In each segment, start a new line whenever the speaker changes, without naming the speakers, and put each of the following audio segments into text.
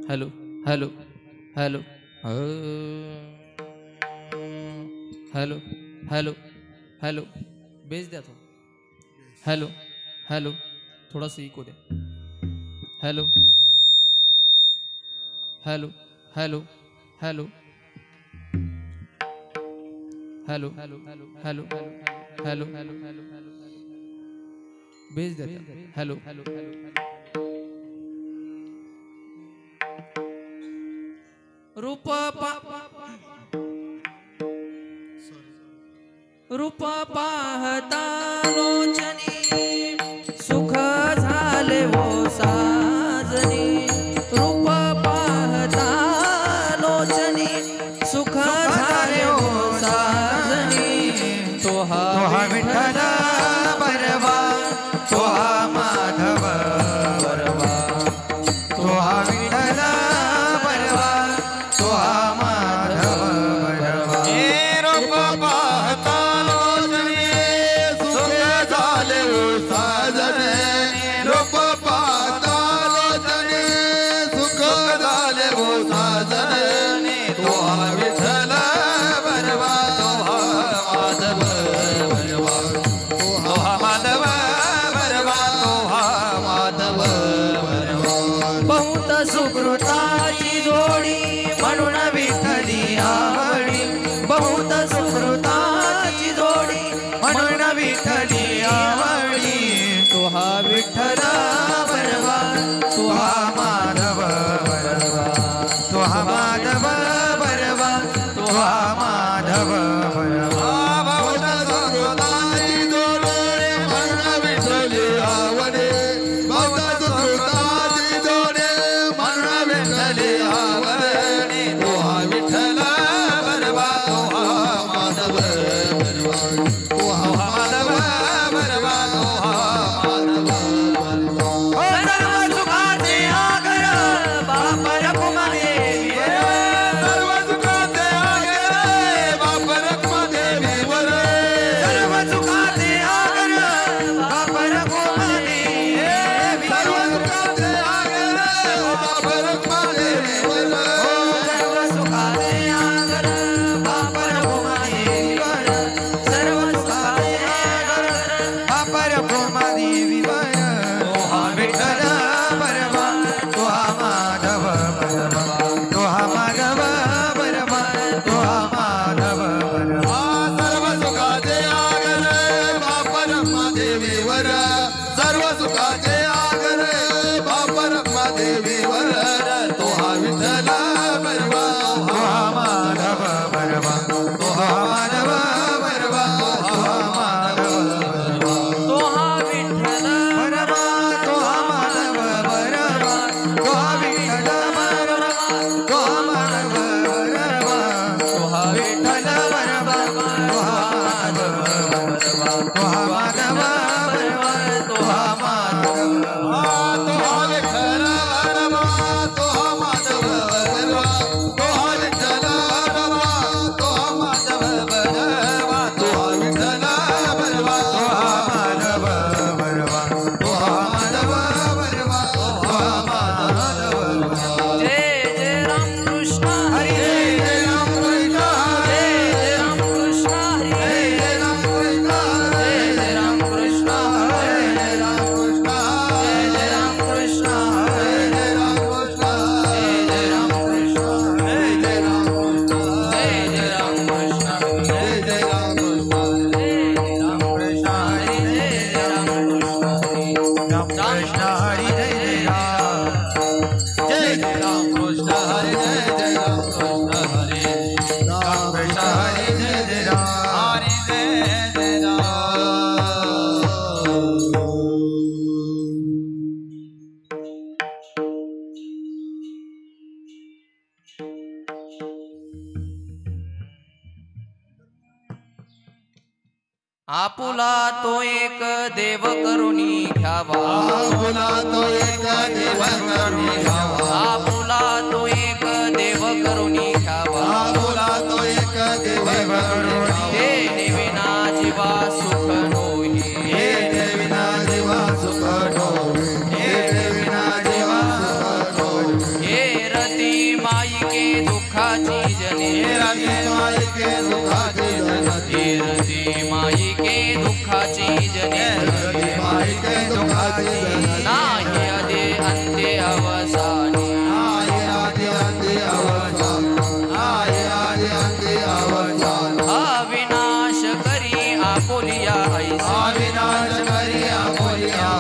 Hello hello hello hello hello hello बेच दिया तो hello hello थोड़ा सा इको दे hello hello hello hello hello hello hello hello hello hello hello बेच दिया hello hello hello रूप रूप पाहता लोचनी सुख झाले वो साजनी रूप पाहता लोचनी सुख झाले वो साजनी तो हा विठ्ठल बरवा तो हा माधव बरवा तो हा विठ्ठल बरवा तो हा माधव बरवा रूप पाहता लोचनी सुख झाले वो साजनी रूप पाहता लोचनी सुख झाले वो साजनी तो हा विठ्ठल बरवा तो हा माधव बरवा तो हा माधव बरवा तो हा माधव बरवा बहुत सुकृताची जोडी म्हणून विठ्ठली आवडी बहुत सुकृताची जोडी म्हणून विठ्ठली आवडी तो हा विठ्ठल बरवा तो हा माधव बरवा तो हा माधव बरवा तो हा माधव बरवा बहुत सुकृताची जोडी म्हणून विठ्ठली आवडी बहुत सुकृताची जोडी म्हणून विठ्ठली आवडी तो हा विठ्ठल बरवा तो हा माधव बरवा तो हा माधव बरवा तो हा माधव बरवा सर्व सुखाचे आगर बाप रखुमादेवीवर सर्व सुखाचे आगर बाप रखुमादेवीवर सर्व सुखाचे आगर बाप रखुमादेवीवर सर्व सुखाचे आगर बाप रखुमादेवीवर सर्व सुखाचे आगर बाप रखुमादेवीवर सर्व सुखाचे आगर बाप रखुमादेवीवर तो हा विठ्ठल बरवा तो हा माधव बरवा तो हा माधव बरवा तो हा माधव बरवा सर्व सुखाचे आगर बाप रखुमादेवीवर सर्व सुखाचे आगर बाप रखुमादेवीवर तो हा विठ्ठल बरवा तो हा माधव बरवा तो हा माधव बरवा तो हा माधव बरवा तो हा विठ्ठल बरवा तो हा माधव बरवा तो हा विठ्ठल बरवा तो हा माधव बरवा तो हा विठ्ठल बरवा तो हा माधव बरवा तो हा माधव बरवा तो हा माधव बरवा तो हा विठ्ठल बरवा तो हा माधव बरवा तो हा विठ्ठल बरवा तो हा माधव बरवा तो हा विठ्ठल बरवा तो हा माधव बरवा तो हा माधव बरवा तो हा माधव बरवा जय जय राम कृष्ण हरी जय जय राम कृष्ण जय जय राम कृष्ण हरी जय जय राम कृष्ण जय जय राम कृष्ण जय जय राम कृष्ण जय जय राम कृष्ण जय जय राम कृष्ण जय जय राम कृष्ण जय जय राम कृष्ण जय जय राम कृष्ण जय जय राम कृष्ण जय जय राम कृष्ण हरी जय जय राम कृष्ण हरी राम कृष्ण हरी जय जय राम जय जय राम कृष्ण हरी जय जय राम कृष्ण हरी राम कृष्ण हरी जय जय राम हरी जय जय राम आपुला तो एक देव करुणी घ्यावा
आपुला तो एक देव करुणी घ्यावा
आपुला तो एक देव करुणी घ्यावा
आपुला तो एक देव करुणी
हे देविना जीवा सुख नोही
हे देविना जीवा सुख नोही हे देविना जीवा सुख नोही
हे रती माईके दुःखाची जने
हे रती माईके दुःखाची जने
हे रती माईके दुःखाची जने
रती माईके दुःखाची जने
नाही आदि अंत्य अवसानी
नाही आदि अंत्य अवसान नाही आदि अंत्य अवसान
अविनाश करी आपुलिया ऐसा
अविनाश करी आपुलिया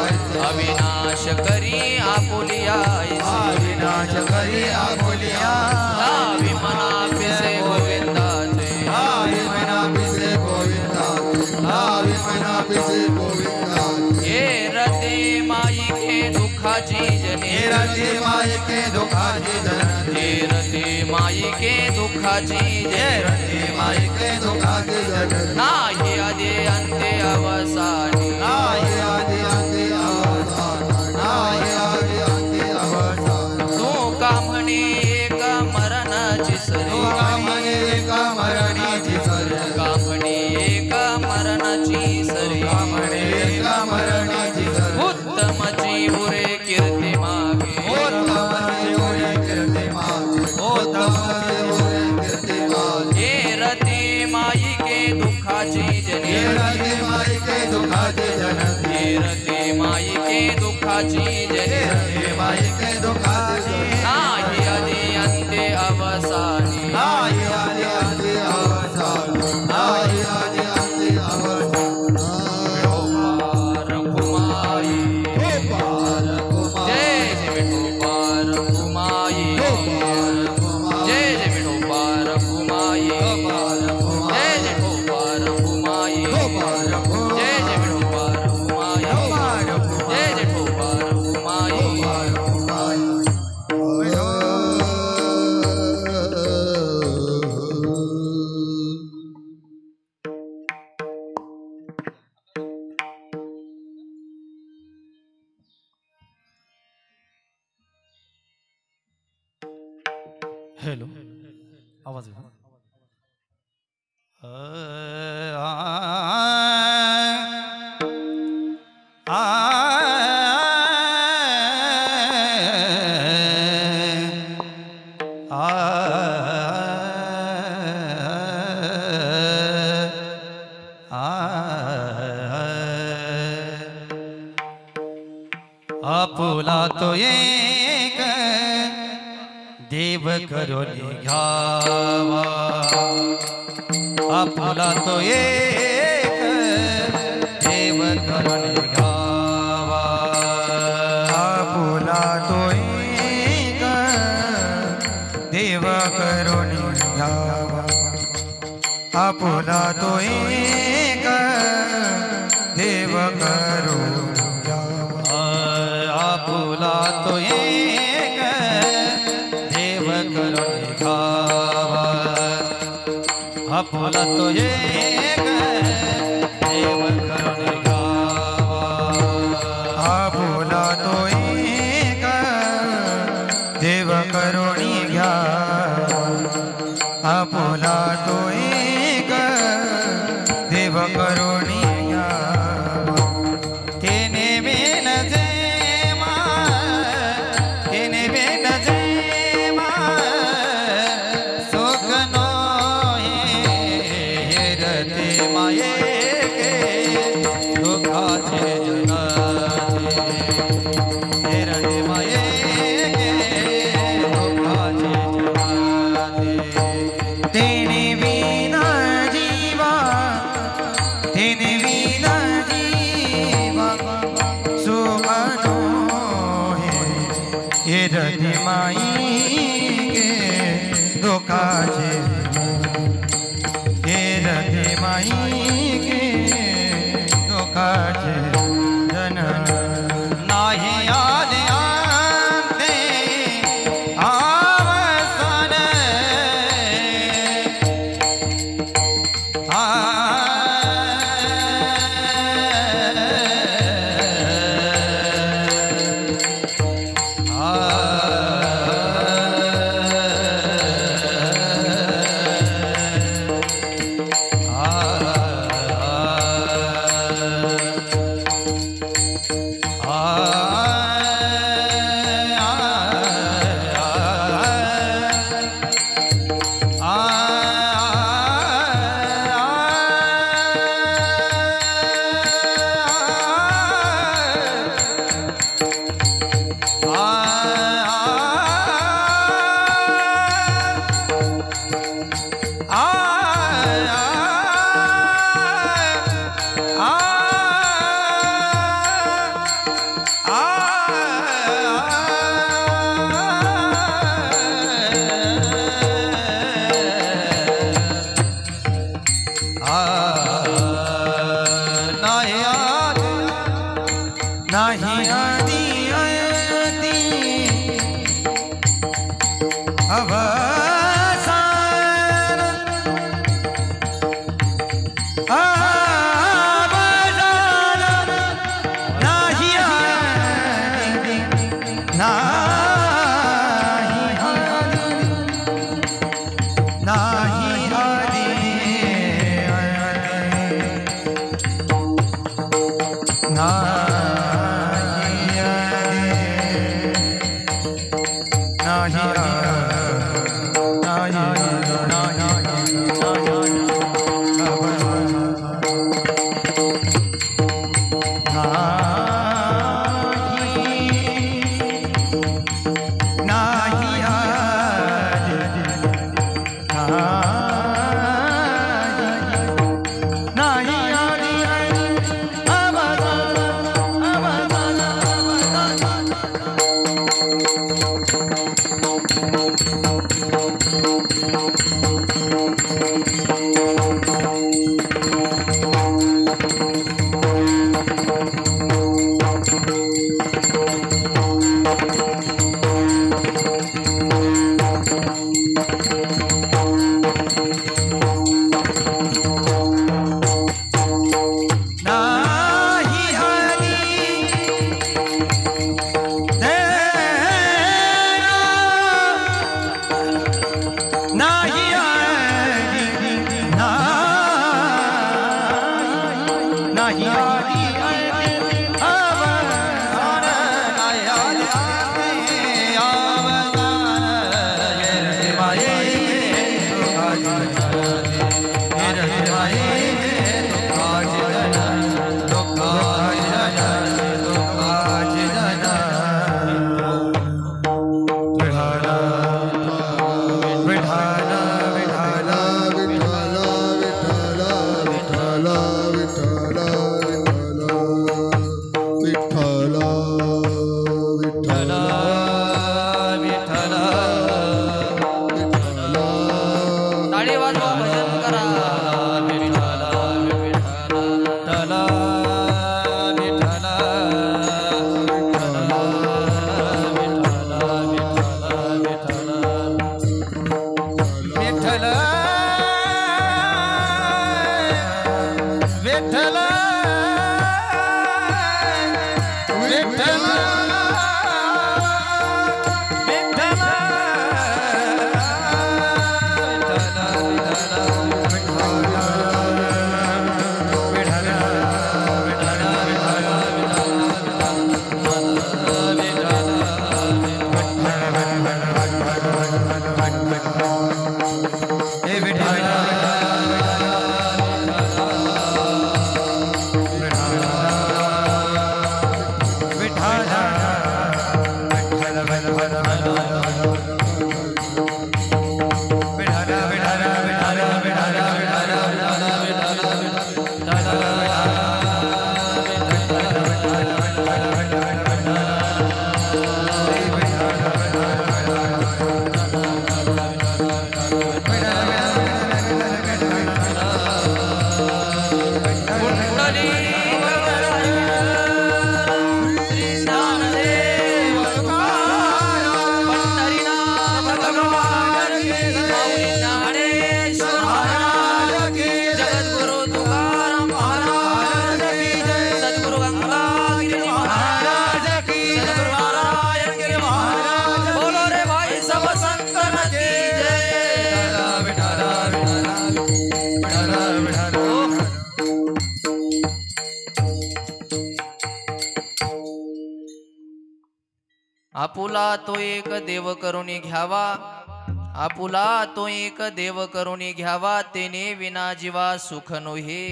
अविनाश करी आपुलिया ऐसा
अविनाश करी आपुलिया
लावी मना पिसे गोविंदाचे
लावी मना पिसे गोविंदा लावी मना पिसे गोविंदा
हे रते माई के दुःखाची जने
हे रते माई के दुःखाची जने
हे रते माई के दुःखाची
हे
जने
रते माई के दुःखाची जने
नाही आदि अंत्य अवसानी
नाही आदि अंत्य अवसान नाही आदि अंत्य अवसान
तू का म्हणे एक मरणाची सरी
तुका म्हणे एका मरणीची सरी
का म्हणे एक मरणाची सरी
तुका म्हणे एका मरणीची सरी
उत्तमची उरे कीर्ती मागे
उत्तम देवरे कीर्तिमान उत्तम देवरे कीर्तिमान
हे रते माई के दुःखाची
हे
जने
रते माई के दुःखाची जने
हे रते माई के दुःखाची जने
हे माई के दुःखाची
नाही आदि अंत्य अवसानी
नाही आदि अंत्य अवसान नाही आदि अंत्य अवसान
रघुमाई
गोपाल गोपाल
जय जय विठोबा रघुमाई जय जय विठोबा रघुमाई जय जय विठोबा रघुमाई जय जय विठोबा रघुमाई जय जय विठोबा रघुमाई
हेलो आवाज येतो आपुला तो एक देव करुणी घ्यावा आपुला तो एक देव करुणी घ्यावा
आपुला तो एक देव करुणी घ्यावा आपुला तो एक देव करुणी घ्यावा
आपुला तो एक देव करुणी घ्यावा आपुला तो एक देव करुणी घ्यावा
आपुला तो एक देव करुणी घ्यावा आपुला तो एक देव करुणी घ्यावा तेने बेन जेमा तेने बेन जेमा सुख नो हे रते माये के दुखाचे जनाते हे रते माये के दुखाचे जनाते तेने बिना जीवा तेने बिना जीवा सुमनो हे रति माई के दुखाचे हे रति माई के दुखाचे जनन नाही आदि अंते आवसन नाही आदि अंती अवसान अवसान नाही आदि नाही आदि
आपुला तो एक देव करुणी घ्यावा, आपुला तो एक देव करुणी घ्यावा, तेने विना जीवा सुख नोहे.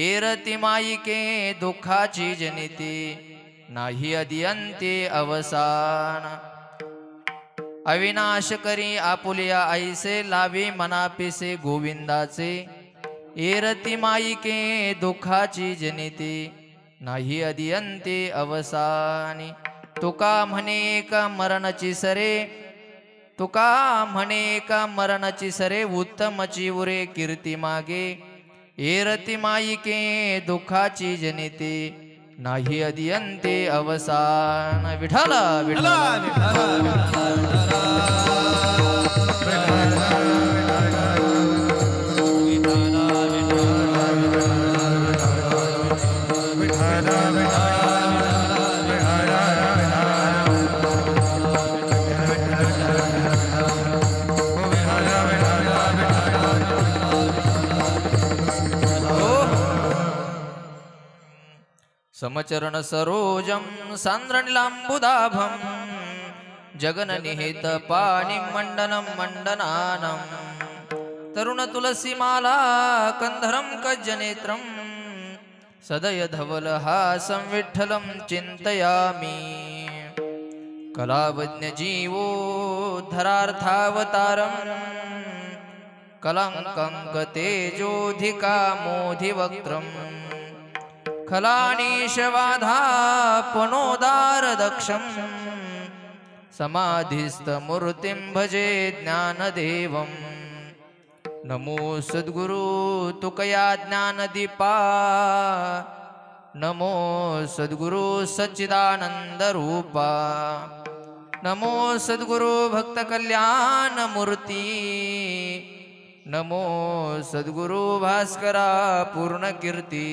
एरती माईके दुःखाची जनिते, नाही अदियंते अवसान. अविनाश करी आपुलिया ऐसे, लावे मनापिसे गोविंदाचे. एरती माईके दुःखाची जनिते, नाही अदियंते अवसानी. तुका म्हणे का मरणाची सरे, तुका म्हणे का मरणाची सरे, उत्तमची उरे कीर्ती मागे. एरती माईके दुःखाची जनिते, नाही अदियंते अवसान. विठ्ठल विठ्ठल समचरण सरोजं सान्द्रनिलाम्बुदाभं जगननिहित पाणिमण्डनं मण्डनानं तरुण तुलसीमाला कंधरं कज्जनेत्रं सदय धवलहासं विठ्ठलं चिन्तयामि. कलावज्ञजीवोद्धरार्थावतारं कलङ्कङ्कतेजोधिकामोधिवक्त्रम् खलानीशवाधापनोदारदक्षं समाधिस्थमूर्तिं भजे ज्ञानदेवं. नमो सद्गुरु तुकया ज्ञानदीपा नमो सद्गुरु सच्चिदानन्दरूपा नमो सद्गुरु भक्तकल्याणमूर्ती नमो सद्गुरु भास्करा पूर्णकीर्ती.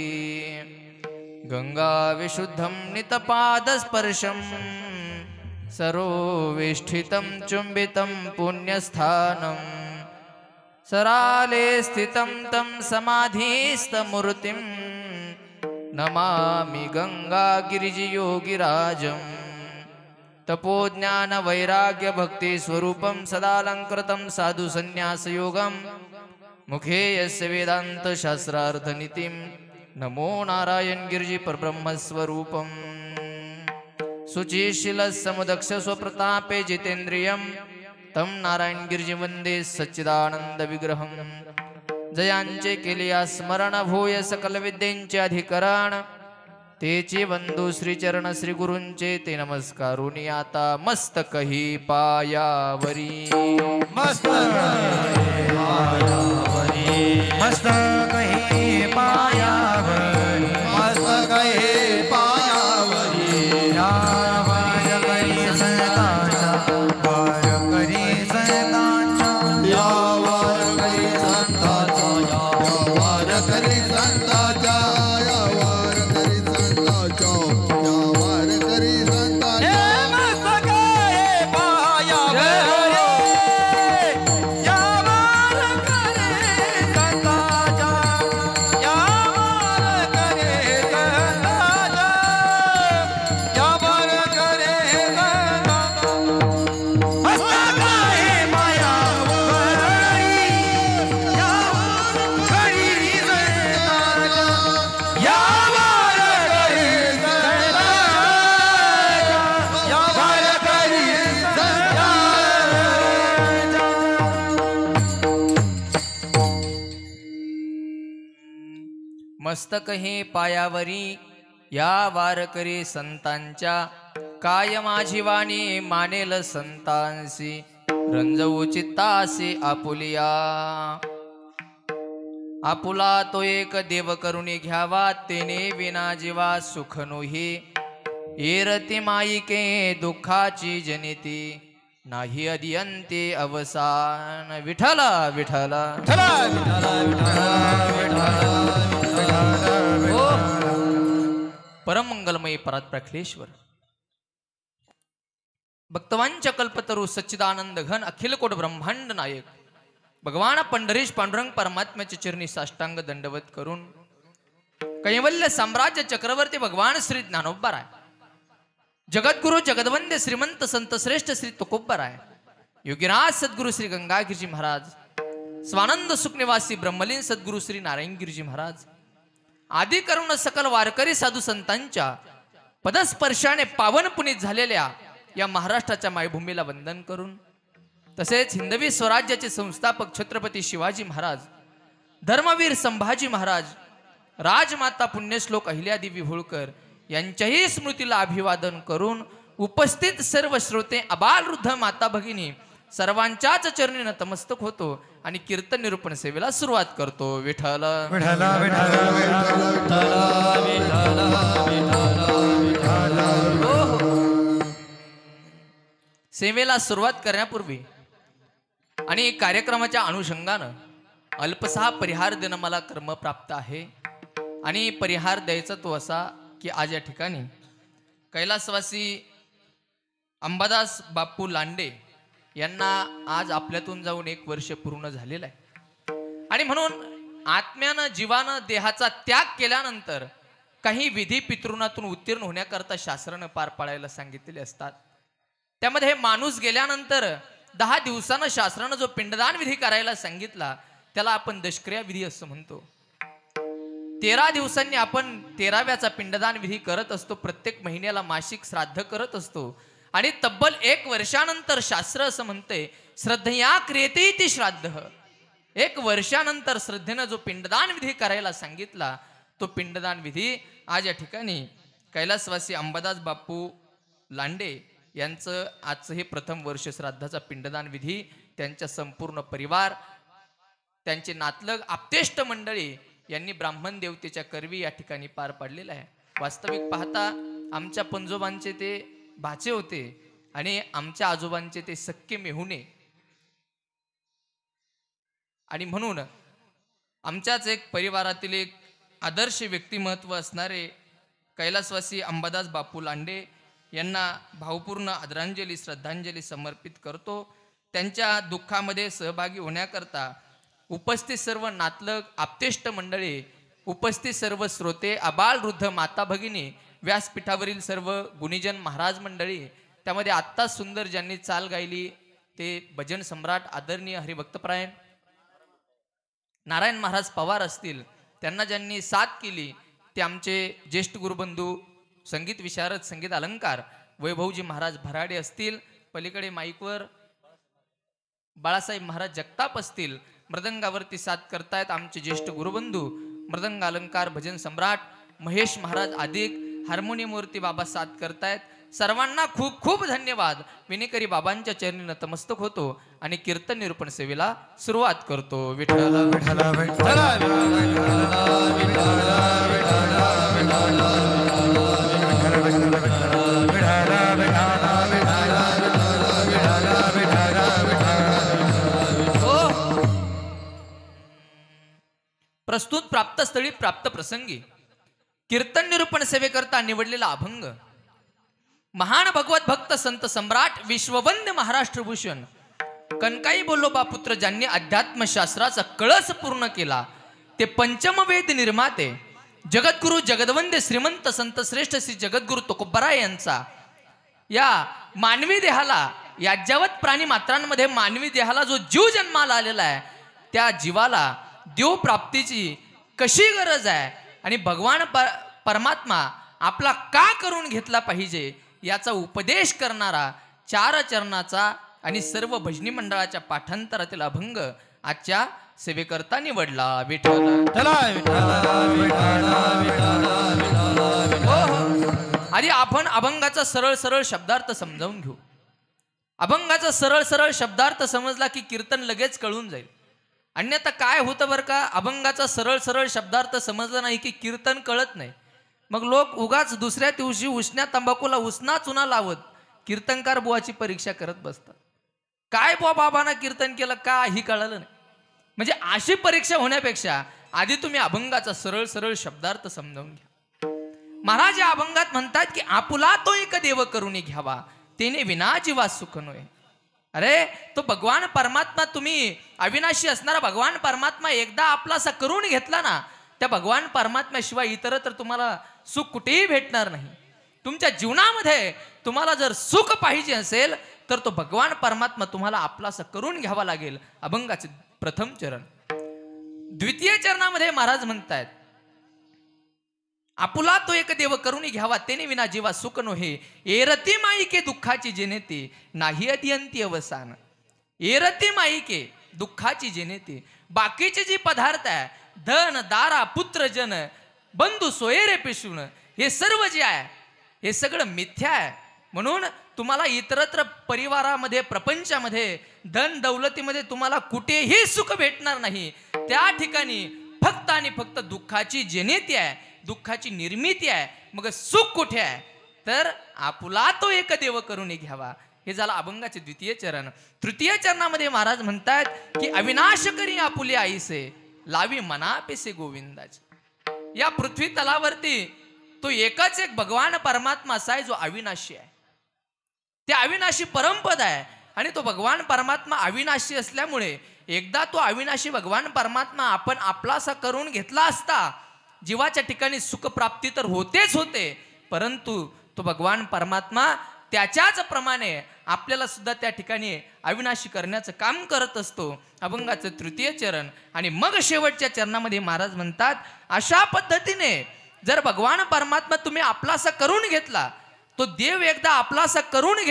गंगा विशुद्धं नितपादस्पर्शं सरोवेष्ठितं चुंबितं पुण्यस्थानं सराले स्थितं तं समाधिस्थमूर्तिं नमामि गंगागिरियोगिराजं. तपोज्ञान वैराग्य भक्ति स्वरूपं सदालंकृतं साधु संन्यासयोगं मुखे यस्य वेदांत शास्त्रार्थनीतिं नमो नारायण गिरिजी परब्रह्मस्वरूपं. शुचिशील समुदक्ष स्वप्रतापे जितेन्द्रियं तं नारायण गिरिजी वंदे सच्चिदानंद विग्रहं. जयांचे केलिया स्मरण भूय सकल विद्येंचे अधिकरण तेचे वंदू श्रीचरण श्री गुरूंचे ते नमस्कारुनी आता मस्तकही पायावरी.
मस्तकही पायावरी
मस्तकही पायावरी
या वार करी संतांचा वार करी संतांचा
या वार करी संतांचा या वार करी संतांचा या वार करी संतांचा या वार करी संतांचा.
मस्तक हे पायावरी या वारकरी संतांच्या काय माझी वाणी मानेल संतांसी रंजवू चित्तासी आपुलिया. आपुला तो एक देव करुणी घ्यावा तेने विना जीवा सुख नोही. एरती माईके दुःखाची जनिती नाही अदियंते अवसान. विठ्ठल विठ्ठल परमंगलमयी परात्प्रखलेश्वर भक्तवांच्या कल्पतरू सच्चिदानंद घन अखिल कोट ब्रह्मांड नायक भगवान पंढरीश पांडुरंग परमात्म्याच्या चरणी साष्टांग दंडवत करून कैवल्य साम्राज्य चक्रवर्ती भगवान श्री ज्ञानोबराय जगद्गुरु जगदवंद्य श्रीमंत संत श्रेष्ठ श्री तुकोबराय योगीराज सद्गुरु श्री गंगागिरीजी महाराज स्वानंद सुखनिवासी ब्रह्मलीन सद्गुरु श्री नारायणगिरीजी महाराज आदी करून सकल वारकरी साधू संतांच्या पदस्पर्शाने पावन पुनीत झालेल्या या महाराष्ट्राच्या मायभूमीला वंदन करून तसेच हिंदवी स्वराज्याचे संस्थापक छत्रपती शिवाजी महाराज धर्मवीर संभाजी महाराज राजमाता पुण्यश्लोक अहिल्यादेवी होळकर यांच्याही स्मृतीला अभिवादन करून उपस्थित सर्व श्रोते अबालवृद्ध माता भगिनी सर्वांच्याच चरणी नतमस्तक होतो आणि कीर्तन निरूपण सेवेला सुरुवात करतो. विठ्ठल
विठ्ठल विठ्ठल विठ्ठल विठ्ठल विठ्ठल
सेवेला सुरुवात करण्यापूर्वी आणि कार्यक्रमाच्या अनुषंगानं अल्पसा परिहार देणं मला कर्म प्राप्त आहे आणि परिहार द्यायचा तो असा की आज या ठिकाणी कैलासवासी अंबादास बापू लांडे यांना आज आपल्यातून जाऊन 1 वर्ष पूर्ण झालेलं आहे आणि म्हणून आत्म्यानं जीवानं देहाचा त्याग केल्यानंतर काही विधी पितृणातून उत्तीर्ण होण्याकरता शास्त्रानं पार पाडायला सांगितलेले असतात. त्यामध्ये माणूस गेल्यानंतर 10 दिवसानं शास्त्रानं जो पिंडदान विधी करायला सांगितला त्याला आपण दशक्रिया विधी असं म्हणतो. 13 दिवसांनी आपण 13व्याचा पिंडदान विधी करत असतो. प्रत्येक महिन्याला मासिक श्राद्ध करत असतो आणि तब्बल 1 वर्षानंतर शास्त्र असं म्हणते श्रद्धया क्रियते इति श्राद्ध. 1 वर्षानंतर श्रद्धेनं जो पिंडदान विधी करायला सांगितला तो पिंडदान विधी आज या ठिकाणी कैलासवासी अंबादास बापू लांडे यांचं आजचं हे प्रथम वर्ष श्राद्धाचा पिंडदान विधी त्यांच्या संपूर्ण परिवार त्यांचे नातलग आप्तेष्ट मंडळी यांनी ब्राह्मण देवतेच्या करवी या ठिकाणी पार पाडलेला आहे. वास्तविक पाहता आमच्या पंजोबांचे ते भाचे होते आणि आमच्या आजोबांचे ते सख्खे मेहुणे आणि म्हणून आमच्याच एक परिवारातील एक आदर्श व्यक्तिमत्व असणारे कैलासवासी अंबादास बापू लांडे यांना भावपूर्ण आदरांजली श्रद्धांजली समर्पित करतो. त्यांच्या दुःखामध्ये सहभागी होण्याकरता उपस्थित सर्व नातलग आप्तेष्ट मंडळी, उपस्थित सर्व श्रोते, आबाल वृद्ध माता भगिनी, व्यासपीठावरील सर्व गुणीजन महाराज मंडळी, त्यामध्ये आत्ताच सुंदर ज्यांनी चाल गायली ते भजन सम्राट आदरणीय हरिभक्तपरायण नारायण महाराज पवार असतील, त्यांना ज्यांनी साथ केली ते आमचे ज्येष्ठ गुरुबंधू संगीत विशारद संगीत अलंकार वैभवजी महाराज भराडे असतील, पलीकडे माईकवर बाळासाहेब महाराज जगताप असतील, मृदंगावरती साथ करतायत आमचे ज्येष्ठ गुरुबंधू मृदंग अलंकार भजन सम्राट महेश महाराज आदिक, हार्मोनियमवरती बाबा साथ करतायत. सर्वांना खूप खूप धन्यवाद. विनेकरी बाबांच्या चरणी नतमस्तक होतो आणि कीर्तन निरूपण सेवेला सुरुवात करतो. विठ्ठल विठ्ठल विठ्ठल प्रस्तुत प्राप्त स्थळी प्राप्त प्रसंगी कीर्तन निरूपण सेवेकरता निवडलेला अभंग महान भगवत भक्त संत सम्राट विश्ववंद्य महाराष्ट्र भूषण कनकाई बोल्लोबा पुत्र ज्यांनी अध्यात्मशास्त्राचा कळस पूर्ण केला ते पंचम वेद निर्माते जगद्गुरु जगदवंद्य श्रीमंत संत श्रेष्ठ श्री जगद्गुरु तुकोबराय यांचा या मानवी देहाला याज्यावत प्राणी मात्रांमध्ये मानवी देहाला जो जीव जन्माला आलेला आहे त्या जीवाला देव प्राप्तीची कशी गरज आहे आणि भगवान परमात्मा आपला का करून घेतला पाहिजे याचा उपदेश करणारा 4 चरणाचा आणि सर्व भजनी मंडळाच्या पाठांतरातील अभंग आजच्या सेवेकरता निवडला. विठ्ठल आधी आपण अभंगाचा सरळ सरळ शब्दार्थ समजावून घेऊ. अभंगाचा सरळ सरळ शब्दार्थ समजला की कीर्तन लगेच कळून जाईल. अन्यथा काय होतं बरं का, अभंगाचा सरळ सरळ शब्दार्थ समजला नाही की कीर्तन कळत नाही. मग लोक उगाच दुसऱ्या दिवशी उष्ण्या तंबाखूला उसना चुना लावत कीर्तनकार बुवाची परीक्षा करत बसतात. काय बुवा बाबांना कीर्तन केलं काही कळलं नाही. म्हणजे अशी परीक्षा होण्यापेक्षा आधी तुम्ही अभंगाचा सरळ सरळ शब्दार्थ समजावून घ्या. महाराज या अभंगात म्हणतात की आपुला तो एक देव करून घ्यावा तेने विना जीवा सुख नये. अरे तो भगवान परमात्मा, तुम्ही अविनाशी असणारा भगवान परमात्मा एकदा आपलासा करून घेतला ना, त्या भगवान परमात्म्याशिवाय इतर तर तुम्हाला सुख कुठेही भेटणार नाही. तुमच्या जीवनामध्ये तुम्हाला जर सुख पाहिजे असेल तर तो भगवान परमात्मा तुम्हाला आपलासा करून घ्यावा लागेल. अभंगाचे प्रथम चरण. द्वितीय चरणामध्ये महाराज म्हणतायत आपुला तो एक देव करून घ्यावा तेने विना जीवा सुख नोहे. एरती माईके दुःखाची जेनेते नाही अत्यंती अवसान. एरती माईके दुःखाची जेनेते. बाकीचे जे पदार्थ आहे धन दारा पुत्र जन बंधू सोयरे पेशून हे सर्व जे आहे हे सगळं मिथ्या आहे. म्हणून तुम्हाला इतरत्र परिवारामध्ये प्रपंचामध्ये धन दौलतीमध्ये तुम्हाला कुठेही सुख भेटणार नाही. त्या ठिकाणी फक्त आणि फक्त दुःखाची जेनेती आहे, दुःखाची निर्मिती आहे. मग सुख कुठे आहे तर आपुला तो एक देव करून घ्यावा. हे झालं अभंगाचे द्वितीय चरण. तृतीय चरणामध्ये महाराज म्हणतात की अविनाश करी आपुले आईसे लावी मनापेसे गोविंदाचे. या पृथ्वी तलावरती तो एकच एक भगवान परमात्मा असा आहे जो अविनाशी आहे. ते अविनाशी परमपद आहे आणि तो भगवान परमात्मा अविनाशी असल्यामुळे एकदा तो अविनाशी भगवान परमात्मा आपण आपलासा करून घेतला असता जीवाच्या ठिकाणी सुखप्राप्ती तर होतेच होते, परंतु तो भगवान परमात्मा त्याच्याच प्रमाणे आपल्याला सुद्धा त्या ठिकाणी अविनाशी करण्याचं काम करत असतो. अभंगाचं तृतीय चरण. आणि मग शेवटच्या चरणामध्ये महाराज म्हणतात अशा पद्धतीने जर भगवान परमात्मा तुम्ही आपलासा करून घेतला, तो देव एकदा आपलासा करून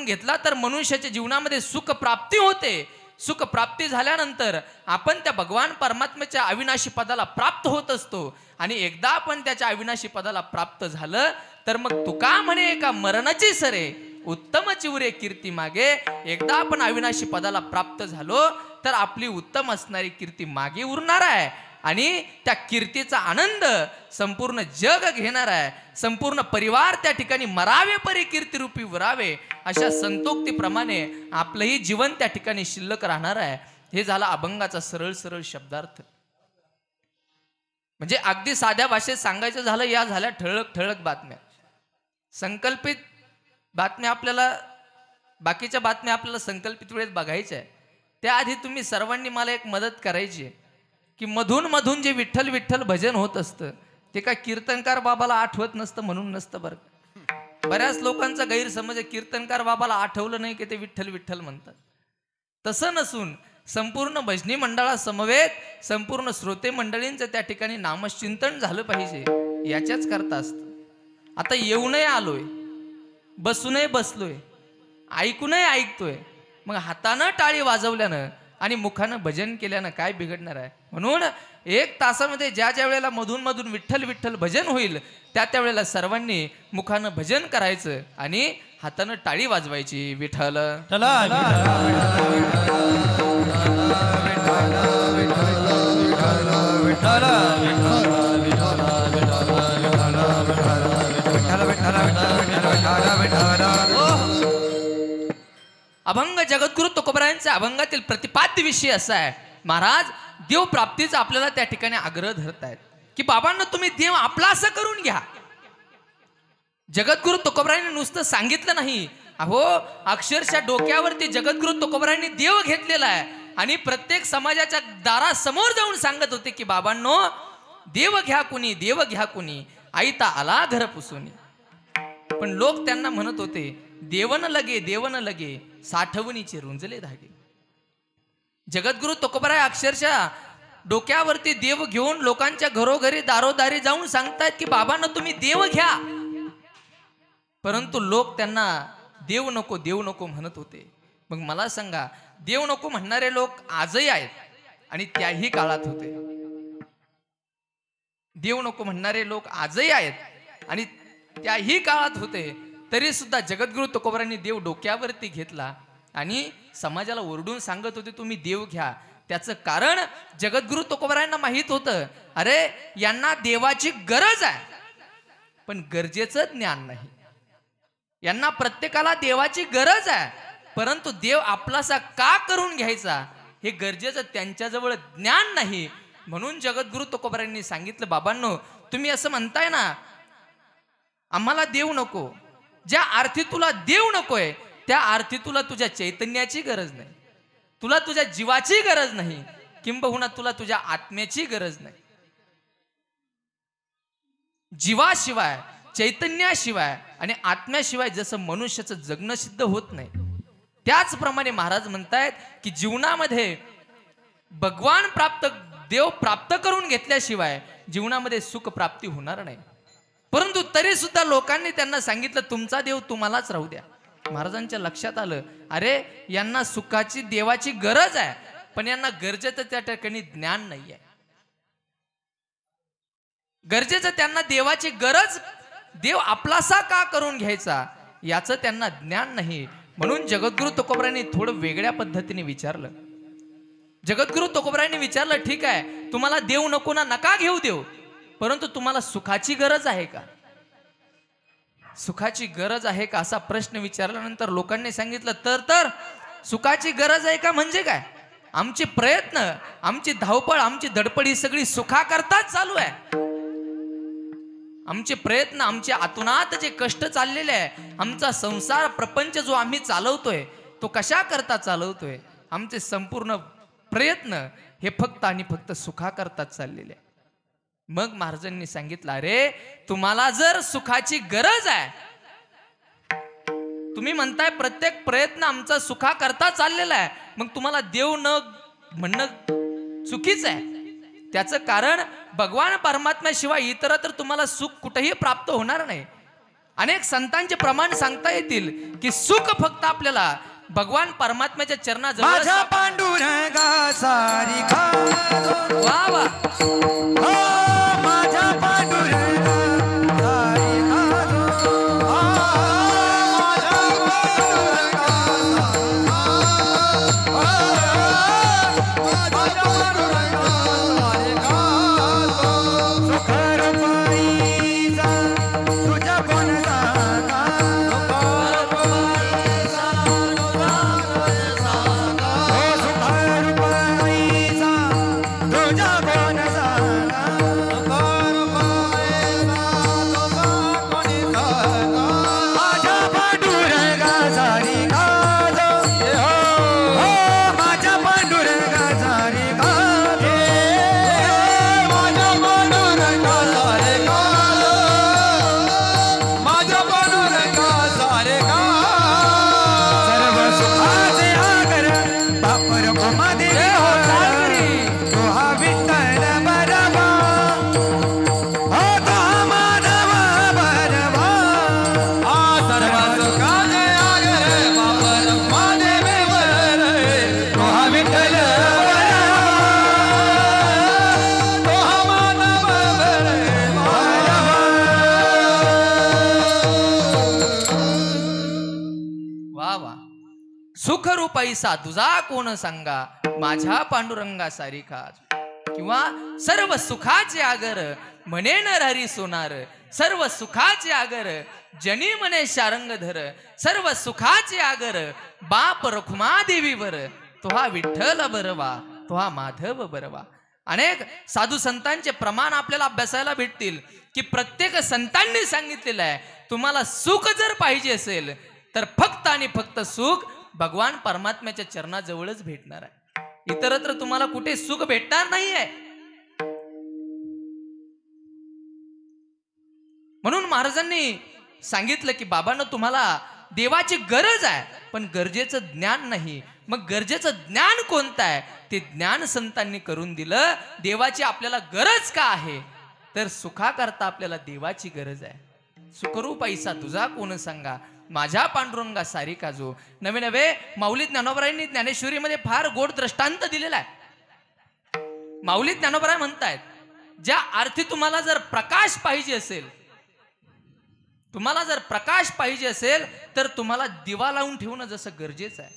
घेतला तर मनुष्याच्या जीवनामध्ये सुख प्राप्ती होते. सुख प्राप्ती झाल्यानंतर आपण त्या भगवान परमात्म्याच्या अविनाशी पदाला प्राप्त होत असतो. आणि एकदा आपण त्याच्या अविनाशी पदाला प्राप्त झालं तर मग तुका म्हणे का मरणाची सरे उत्तम चिवरे कीर्ती मागे. एकदा आपण अविनाशी पदाला प्राप्त झालो तर आपली उत्तम असणारी कीर्ती मागे उरणार आहे आणि त्या कीर्तीचा आनंद संपूर्ण जग घेणार आहे. संपूर्ण परिवार त्या ठिकाणी मरावे परी कीर्ती रूपी वरावे अशा संतोक्तीप्रमाणे आपलंही जीवन त्या ठिकाणी शिल्लक राहणार आहे. हे झालं अभंगाचा सरळ सरळ शब्दार्थ. म्हणजे अगदी साध्या भाषेत सांगायचं झालं या झाल्या ठळक ठळक बातम्या. संकल्पित बातम्या आपल्याला, बाकीच्या बातम्या आपल्याला संकल्पित वेळेत बघायच्या आहे. त्याआधी तुम्ही सर्वांनी मला एक मदत करायची आहे की मधून मधून जे विठ्ठल विठ्ठल भजन होत असतं ते काय कीर्तनकार बाबाला आठवत नसतं म्हणून नसतं बरं. बऱ्याच लोकांचा गैरसमज आहे कीर्तनकार बाबाला आठवलं नाही की ते विठ्ठल विठ्ठल म्हणतात. तसं नसून संपूर्ण भजनी मंडळासमवेत संपूर्ण श्रोते मंडळींचं त्या ठिकाणी नामचिंतन झालं पाहिजे याच्याच करता असतं. आता येऊनही आलोय, बसूनही बसलोय, ऐकूनही ऐकतोय, मग हातानं टाळी वाजवल्यानं आणि मुखानं भजन केल्यानं काय बिघडणार आहे. म्हणून 1 तासामध्ये ज्या ज्या वेळेला मधून मधून विठ्ठल विठ्ठल भजन होईल त्या त्यावेळेला सर्वांनी मुखानं भजन करायचं आणि हातानं टाळी वाजवायची. विठ्ठल अभंग जगद्गुरु तुकोबरायांच्या अभंगातील प्रतिपाद्य विषय असा आहे. महाराज देव प्राप्तीचा आपल्याला त्या ठिकाणी आग्रह धरतायत की बाबांना तुम्ही देव आपलासा करून घ्या. जगद्गुरु तुकोबरायांनी नुसतं सांगितलं नाही, अहो अक्षरशः डोक्यावरती जगद्गुरु तुकोबरायांनी देव घेतलेला आहे आणि प्रत्येक समाजाच्या दारासमोर जाऊन सांगत होते की बाबांनो देव घ्या कुणी, देव घ्या कुणी, आईता आला घर पुसुनी. पण लोक त्यांना म्हणत होते देवन लगे साठवणीचे रुंजले धागे. जगद्गुरु तुकोबराय अक्षरशः डोक्यावरती देव घेऊन लोकांच्या घरोघरी दारोदारी जाऊन सांगतायत की बाबांना तुम्ही देव घ्या, परंतु लोक त्यांना देव नको म्हणत होते. मग मला सांगा देव नको म्हणणारे लोक आजही आहेत आणि त्याही काळात होते. देव नको म्हणणारे लोक आजही आहेत आणि त्याही काळात होते. तरी सुद्धा जगद्गुरु तुकोबरांनी देव डोक्यावरती घेतला आणि समाजाला ओरडून सांगत होते तुम्ही देव घ्या. त्याचं कारण जगद्गुरु तुकोबरायांना माहित होतं, अरे यांना देवाची गरज आहे पण गरजेचं ज्ञान नाही. यांना प्रत्येकाला देवाची गरज आहे, परंतु देव आपलासा का करून घ्यायचा हे गरजेचं त्यांच्याजवळ ज्ञान नाही. म्हणून जगद्गुरु तुकोबरायांनी सांगितलं बाबांनो तुम्ही असं म्हणताय ना आम्हाला देव नको, ज्या अर्थी तुला देव नकोय त्या अर्थी तुला तुझ्या चैतन्याची गरज नाही, तुला तुझ्या जीवाची गरज नाही, किंबहुना तुला तुझ्या आत्म्याची गरज नाही. जीवाशिवाय, चैतन्याशिवाय आणि आत्म्याशिवाय जसं मनुष्याचं जगणं सिद्ध होत नाही, त्याचप्रमाणे महाराज म्हणतायत की जीवनामध्ये भगवान प्राप्त, देव प्राप्त करून घेतल्याशिवाय जीवनामध्ये सुख प्राप्ती होणार नाही. परंतु तरी सुद्धा लोकांनी त्यांना सांगितलं तुमचा देव तुम्हालाच राहू द्या. महाराजांच्या लक्षात आलं, अरे यांना सुखाची देवाची गरज आहे पण यांना गरजेचं त्या ठिकाणी ज्ञान नाही आहे. गरजेचं त्यांना देवाची गरज, देव आपलासा का करून घ्यायचा याचं त्यांना ज्ञान नाही. म्हणून जगद्गुरु तुकोबरायांनी थोडं वेगळ्या पद्धतीने विचारलं. जगद्गुरु तुकोबरायांनी विचारलं ठीक आहे तुम्हाला देव नको ना, नका घेऊ देव, परंतु तुम्हाला सुखाची गरज आहे का? सुखाची गरज आहे का असा प्रश्न विचारल्यानंतर लोकांनी सांगितलं तर सुखाची गरज आहे का म्हणजे काय? आमचे प्रयत्न, आमची धावपळ, आमची धडपड ही सगळी सुखाकरताच चालू आहे. आमचे प्रयत्न, आमचे आतुनात जे कष्ट चाललेले आहे, आमचा संसार प्रपंच जो आम्ही चालवतोय तो कशा करता चालवतोय? आमचे संपूर्ण प्रयत्न हे फक्त आणि फक्त सुखाकरताच चाललेले आहे. मग महाराजांनी सांगितलं, अरे तुम्हाला जर सुखाची गरज आहे, तुम्ही म्हणताय प्रत्येक प्रयत्न आमचा सुखाकरता चाललेला आहे, मग तुम्हाला देव न म्हणणं चुकीचं आहे. त्याचं कारण भगवान परमात्म्याशिवाय इतरत्र तुम्हाला सुख कुठेही प्राप्त होणार नाही. अनेक संतांचे प्रमाण सांगता येतील की सुख फक्त आपल्याला भगवान परमात्म्याच्या चरणाजवळ.
माझ्या पांडुरंगा सारिका
वा वा,
माझ्या पांडुरंगा सारिका
सुख रूपाईसा तुझा कोण सांगा, माझ्या पांडुरंगा सारिका. किंवा सर्व सुखाचे आगर म्हणे नरहरी सोनार, सर्व सुखाचे आगर जनी म्हणे शारंगधर, सर्व सुखाचे आगर बाप रखुमा देवीवर, तो हा विठ्ठल बरवा, तो हा माधव बरवा. अनेक साधू संतांचे प्रमाण आपल्याला अभ्यासायला भेटतील की प्रत्येक संतांनी सांगितलेलं आहे, तुम्हाला सुख जर पाहिजे असेल तर फक्त आणि फक्त सुख भगवान परमात्म्याच्या चरणाजवळच भेटणार आहे. इतरत्र तुम्हाला कुठे सुख भेटणार नाहीये. म्हणून महाराजांनी सांगितलं की बाबांनो, तुम्हाला देवाची गरज आहे पण गरजेचं ज्ञान नाही. मग गरजेचं ज्ञान कोणतं आहे ते ज्ञान संतांनी करून दिलं. देवाची आपल्याला गरज का आहे तर सुखाकरता आपल्याला देवाची गरज आहे. सुखरूप ऐसा तुझा कोण सांगा, माझ्या पांडुरंगा सारिका जो. नवे नवे माऊली ज्ञानोबरायांनी ज्ञानेश्वरीमध्ये फार गोड दृष्टांत दिलेला आहे. माऊली ज्ञानोबराय म्हणतायत, ज्या अर्थी तुम्हाला जर प्रकाश पाहिजे असेल, तुम्हाला जर प्रकाश पाहिजे असेल तर तुम्हाला दिवा लावून ठेवणं जसं गरजेचं आहे.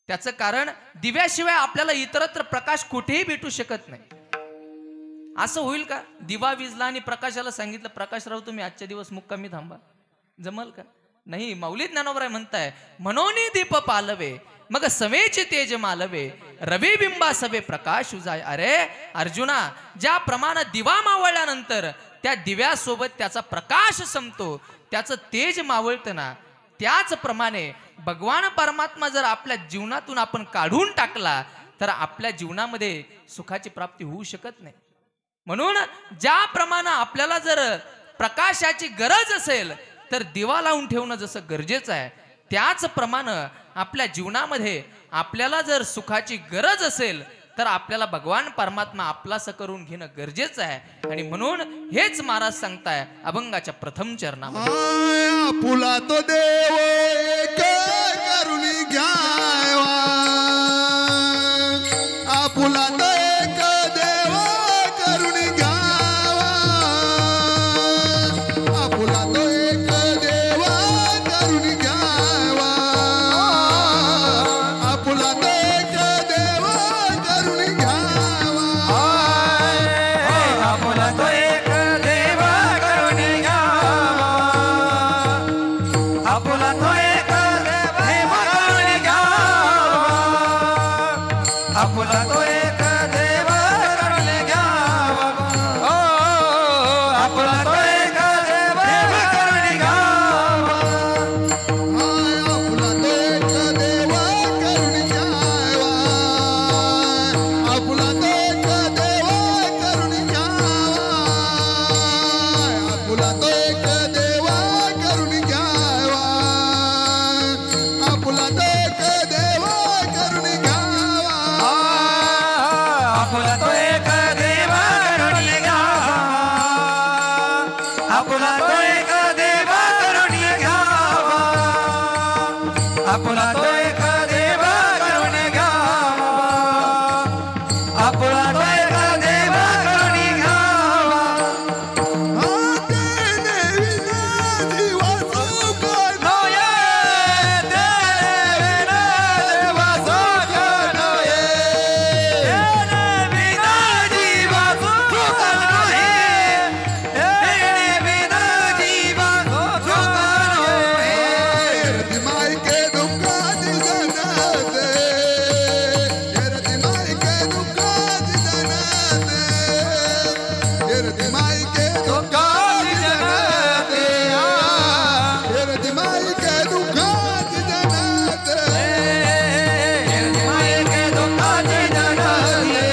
त्याचं कारण दिव्याशिवाय आपल्याला इतरत्र प्रकाश कुठेही भेटू शकत नाही. असं होईल का? दिवा विजला आणि प्रकाशाला सांगितलं, प्रकाशराव तुम्ही आजच्या दिवस मुक्कामी थांबा, जमल का? नाही. माऊली ज्ञानोबराय म्हणताय, मनोनी दीप पालवे मग सवेचे तेज मालवे, रवी बिंबा सवे प्रकाश उजाय. अरे अर्जुना, ज्या प्रमाणे दिवा मावळल्यानंतर त्या दिव्यासोबत त्याचा प्रकाश संपतो, त्याचं तेज मावळतं ना, त्याचप्रमाणे भगवान परमात्मा जर आपल्या जीवनातून आपण काढून टाकला तर आपल्या जीवनामध्ये सुखाची प्राप्ती होऊ शकत नाही. म्हणून ज्याप्रमाणे आपल्याला जर प्रकाशाची गरज असेल तर दिवा लावून ठेवणं जसं गरजेचं आहे, त्याचप्रमाणे आपल्या जीवनामध्ये आपल्याला जर सुखाची गरज असेल तर आपल्याला भगवान परमात्मा आपलास करून घेणं गरजेचं आहे. आणि म्हणून हेच महाराज सांगताय अभंगाच्या प्रथम चरणामध्ये,
फुला तो देव एक करुणी घ्यावा, फुला तो एक देव करुणी घ्यावा, फुला तो एक देव करुणी घ्यावा, फुला तो एक देव करुणी घ्यावा,
फुला तो एक देव करुणी घ्यावा,
आपला तो एक देव करून घ्यावा हो आपला तो एक देव करून घ्यावा
आपुला तो एक देव करून घ्यावा आपुला तो एक देव करून घ्यावा आपुला तो एक देव करून घ्यावा आपुला तो एक देव करून घ्यावा
आपला तो एक देव करून घ्यावा आपला तो एक देव करून घ्यावा आपला तो एक देव करून घ्यावा आपला तो एक देव करून घ्यावा नये देवीना देवा सुख नये देवीना जीवा सुख नये देवीना जीवा सुख नये
मायके दुःखाची जनाते मायके दुःखाची जनाते मायके दुःखाची जनाते मायके दुःखाची जनाते
मायके दुःखाची जनाते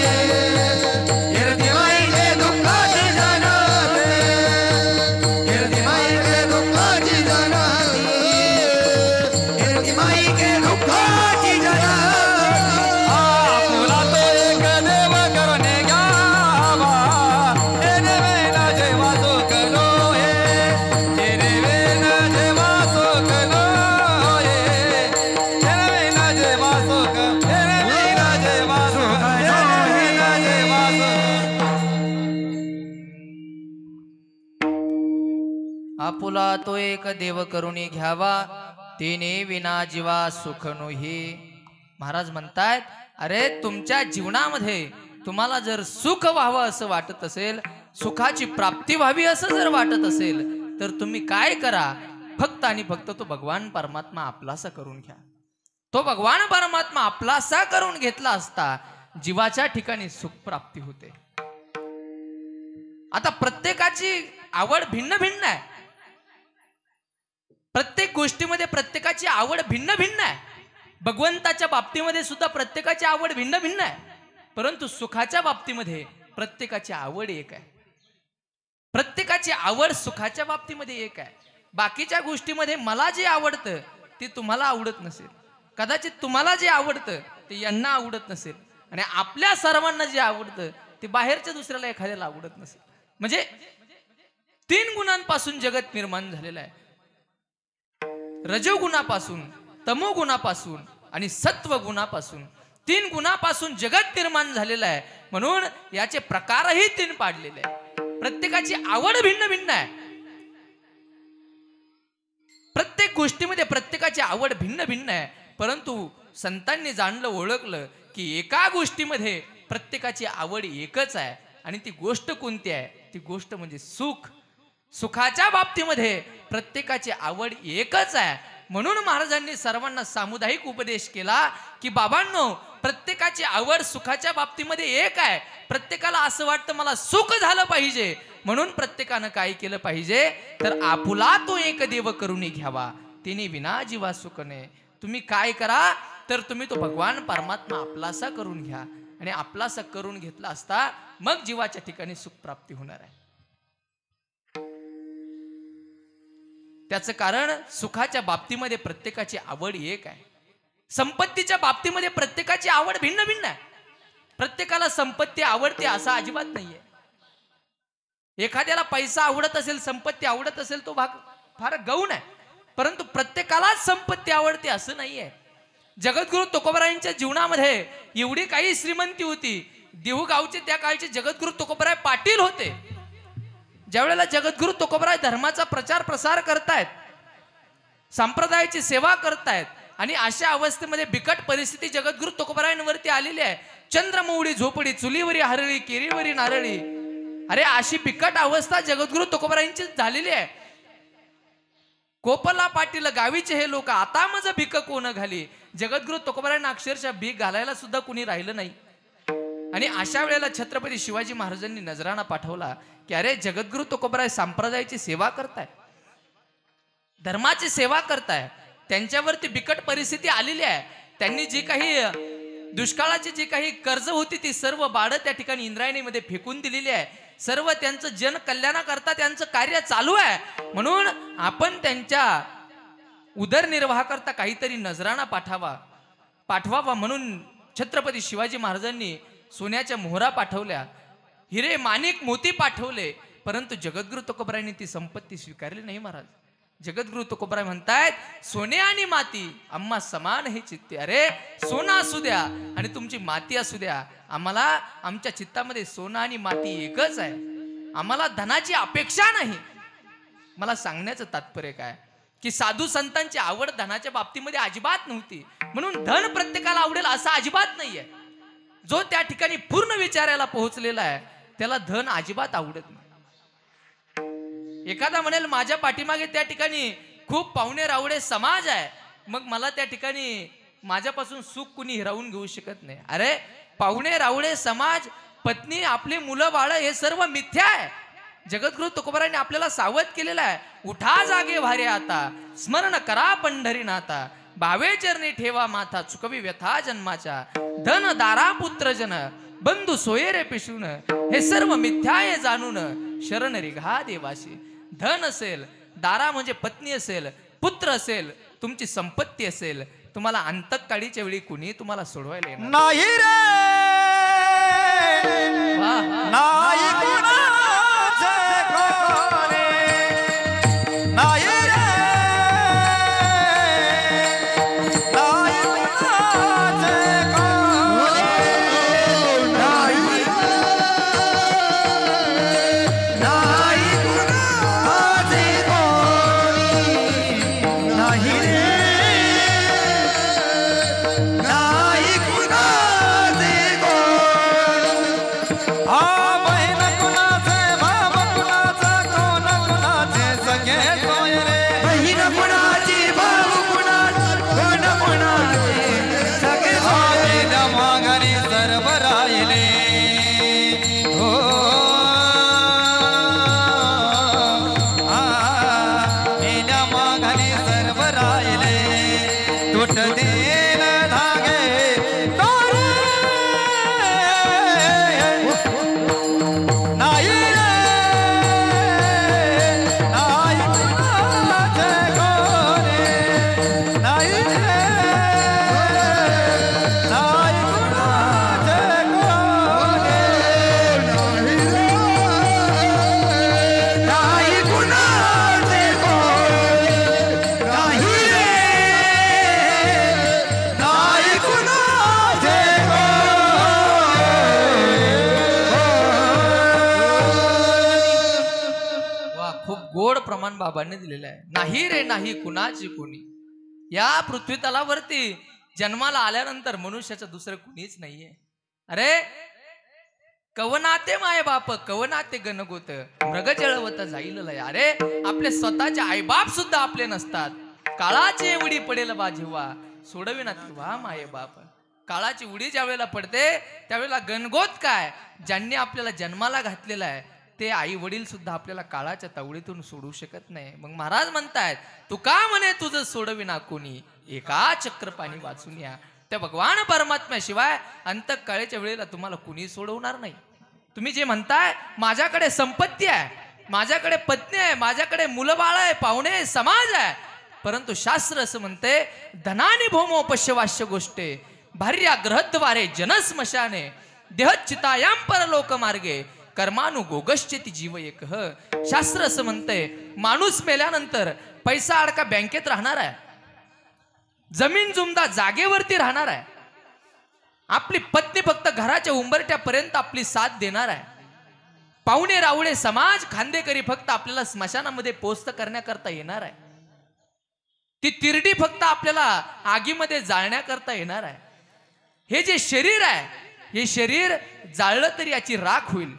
मायके दुःखाची जनाते मायके दुःखाची जनाते मायके दुःखाची जनाते आपला तो एक देव करून घ्यावा हे देवेना जेव्हा सुख नये हे देवेना जेव्हा सुख नये हे देवेना जेव्हा सुख हे देवेना जेव्हा सुख हे देवेना जेव्हा सुख आपुला तो एक देव करून घ्यावा तिने विना जीवा सुख नोही महाराज म्हणतायत अरे तुमच्या जीवनामध्ये तुम्हाला जर सुख व्हावं असं वाटत असेल सुखाची प्राप्ती व्हावी असं जर वाटत असेल तर तुम्ही काय करा फक्त आणि फक्त तो भगवान परमात्मा आपलासा करून घ्या तो भगवान परमात्मा आपलासा करून घेतला असता जीवाच्या ठिकाणी सुख प्राप्ती होते आता प्रत्येकाची आवड भिन्न भिन्न आहे प्रत्येक गोष्टीमध्ये प्रत्येकाची आवड भिन्न भिन्न आहे भगवंताच्या बाबतीमध्ये सुद्धा प्रत्येकाची आवड भिन्न भिन्न आहे परंतु सुखाच्या बाबतीमध्ये प्रत्येकाची आवड एक आहे प्रत्येकाची आवड सुखाच्या बाबतीमध्ये एक आहे बाकीच्या गोष्टीमध्ये मला जे आवडतं ते तुम्हाला आवडत नसेल कदाचित तुम्हाला जे आवडतं ते यांना आवडत नसेल आणि आपल्या सर्वांना जे आवडतं ते बाहेरच्या दुसऱ्याला एखाद्याला आवडत नसेल म्हणजे 3 गुणांपासून जगत निर्माण झालेलं आहे रजोगुणापासून तमोगुणापासून आणि सत्वगुणापासून 3 गुणापासून जगत निर्माण झालेलं आहे म्हणून याचे प्रकारही 3 पाडलेले आहे प्रत्येकाची आवड भिन्न भिन्न आहे प्रत्येक गोष्टीमध्ये प्रत्येकाची आवड भिन्न भिन्न आहे परंतु संतांनी जाणलं ओळखलं की एका गोष्टीमध्ये प्रत्येकाची आवड एकच आहे आणि ती गोष्ट कोणती आहे ती गोष्ट म्हणजे सुख सुखाच्या बाबतीमध्ये प्रत्येकाची आवड एकच आहे म्हणून महाराजांनी सर्वांना सामुदायिक उपदेश केला की बाबांनो प्रत्येकाची आवड सुखाच्या बाबतीमध्ये एक आहे प्रत्येकाला असं वाटतं मला सुख झालं पाहिजे म्हणून प्रत्येकानं काय केलं पाहिजे तर आपुला तो एक देव करून घ्यावा तिने विना जीवा सुख नये तुम्ही काय करा तर तुम्ही तो भगवान परमात्मा आपलासा करून घ्या आणि आपलासा करून घेतला असता मग जीवाच्या ठिकाणी सुख प्राप्ती होणार आहे त्याचं कारण सुखाच्या बाबतीमध्ये प्रत्येकाची आवड एक आहे संपत्तीच्या बाबतीमध्ये प्रत्येकाची आवड भिन्न भिन्न आहे प्रत्येकाला संपत्ती आवडते असं अजिबात नाहीये एखाद्याला पैसा आवडत असेल संपत्ती आवडत असेल तो भाग फार गौण आहे परंतु प्रत्येकालाच संपत्ती आवडते असं नाहीये जगद्गुरु तुकोबरायांच्या जीवनामध्ये एवढी काही श्रीमंती होती देहू गावचे त्या काळचे जगद्गुरु तुकोबराय पाटील होते ज्यावेळेला जगद्गुरु तुकोबराय धर्माचा प्रचार प्रसार करतायत संप्रदायाची सेवा करतायत आणि अशा अवस्थेमध्ये बिकट परिस्थिती जगद्गुरु तुकोबरायांवरती आलेली आहे चंद्रमौळी झोपडी चुलीवरी हरळी केरीवरी नारळी अरे अशी बिकट अवस्था जगद्गुरु तुकोबरायांची झालेली आहे कोपला पाटील गावीचे हे लोक आता माझं भीक कोण घाली जगद्गुरु तुकोबरायांना अक्षरशः भीक घालायला सुद्धा कुणी राहिलं नाही आणि अशा वेळेला छत्रपती शिवाजी महाराजांनी नजराणा पाठवला की अरे जगद्गुरु तुकोबराय संप्रदायाची सेवा करताय, धर्माची सेवा करताय, त्यांच्यावरती बिकट परिस्थिती आलेली आहे, त्यांनी जी काही दुष्काळाची जी काही कर्ज होती ती सर्व बाळं त्या ठिकाणी इंद्रायणीमध्ये फेकून दिलेली आहे, सर्व त्यांचं जन कल्याणाकरता त्यांचं कार्य चालू आहे, म्हणून आपण त्यांच्या उदरनिर्वाहाकरता काहीतरी नजराणा पाठवावा म्हणून छत्रपती शिवाजी महाराजांनी सोन्याच्या मोहरा पाठवल्या, हिरे माणिक मोती पाठवले, परंतु जगद्गुरु तुकोबरायांनी ती संपत्ती स्वीकारली नाही महाराज. जगद्गुरु तुकोबराय म्हणतायत सोने आणि माती आम्हा समान हे चित्ते. अरे सोना असू द्या आणि तुमची माती असू द्या, आम्हाला आमच्या चित्तामध्ये सोनं आणि माती एकच आहे, आम्हाला धनाची अपेक्षा नाही. मला सांगण्याचं तात्पर्य काय की साधू संतांची आवड धनाच्या बाबतीमध्ये अजिबात नव्हती, म्हणून धन प्रत्येकाला आवडेल असं अजिबात नाहीये. जो त्या ठिकाणी पूर्ण विचारायला पोहोचलेला आहे त्याला धन अजिबात आवडत नाही. एखादा म्हणेल माझ्या पाठीमागे त्या ठिकाणी खूप पाहुणे रावडे समाज आहे, मग मला त्या ठिकाणी माझ्यापासून सुख कुणी हिरावून घेऊ शकत नाही. अरे पाहुणे रावडे समाज, पत्नी, आपली मुलं बाळ हे सर्व मिथ्या आहे. जगद्गुरु तुकोबरायांनी आपल्याला सावध केलेला आहे, उठा जागे भारे आता, स्मरण करा पंढरीनाथा, भावे चरणी ठेवा माथा, चुकवी व्यथा जन्माच्या, धन दारा पुत्र जन, बंधू सोयरे पिशून, हे सर्व मिथ्या आहे जाणून, शरण रिघा देवाशी. धन असेल, दारा म्हणजे पत्नी असेल, पुत्र असेल, तुमची संपत्ती असेल, तुम्हाला अंतकाळीच्या वेळी कुणी तुम्हाला सोडवायला येणार
नाही रे,
वाह.
नाही कुणाचे कोणी, नाही रे, नाही कुणाचे कोणी, नाही, नाही कुणाचे कोणी, नाही रे, नाही कुणाचे कोणी. हा बहीण कुणाचे, भाव कुणाचा, कोण कुणाचे सगळे सोय रे. बहीण कुणाची, भाव कुणाचा, कोण कुणाचे सगळे सोय. मेल्या माघारी सर्व राहिले हो, मेल्या माघारी सर्व राहिले, तुट देन धागे तारे. नाही रे, नाही कुणाचे कोणी, नाही रे, नाही कुणाचे कोणी, नाही कुणाचे कोणी, नाही रे, नाही कुणाचे
वा, खूप गोड प्रमाण बाबांनी दिलेलं आहे. नाही रे नाही कुणाची कोणी. या पृथ्वी तलावरती जन्माला आल्यानंतर मनुष्याचं दुसरं कुणीच नाहीये. अरे कवनाते माय बाप, कवनाते गणगोत, मृग जळवत जाईल लय. अरे आपले स्वतःचे आईबाप सुद्धा आपले नसतात. काळाची एवढी पडेल बा जेव्हा, सोडविना तेव्हा माय बाप. काळाची उडी ज्या वेळेला पडते त्यावेळेला गणगोत काय, ज्यांनी आपल्याला जन्माला घातलेला आहे ते आई वडील सुद्धा आपल्याला काळाच्या तावडीतून सोडू शकत नाही. मग महाराज म्हणतायत तू का म्हणे तुझं सोडविना कोणी, एका चक्र पाणी वाचून या. त्या भगवान परमात्म्याशिवाय अंतकाळीच्या वेळेला तुम्हाला कुणी सोडवणार नाही. तुम्ही जे म्हणताय माझ्याकडे संपत्ती आहे, माझ्याकडे पत्नी आहे, माझ्याकडे मुलं बाळ आहे, पाहुणे आहे, समाज आहे, परंतु शास्त्र असं म्हणते धनानी भौमो पश्यवाश्य गोष्टे, भार्या ग्रहद्वारे जनस्मशाने, देहचितायां परलोक मार्गे, कर्मानुगोगश्चेती जीव एक. शास्त्र असं म्हणतंय माणूस मेल्यानंतर पैसा अडका बँकेत राहणार आहे, जमीन जुमदा जागेवरती राहणार आहे, आपली पत्नी फक्त घराच्या उंबरट्यापर्यंत आपली साथ देणार आहे, पाहुणे रावळे समाज खांदेकरी फक्त आपल्याला स्मशानामध्ये पोस्ट करण्याकरता येणार आहे, ती तिरडी फक्त आपल्याला आगीमध्ये जाळण्याकरता येणार आहे. हे जे शरीर आहे हे शरीर जाळलं तर याची राख होईल,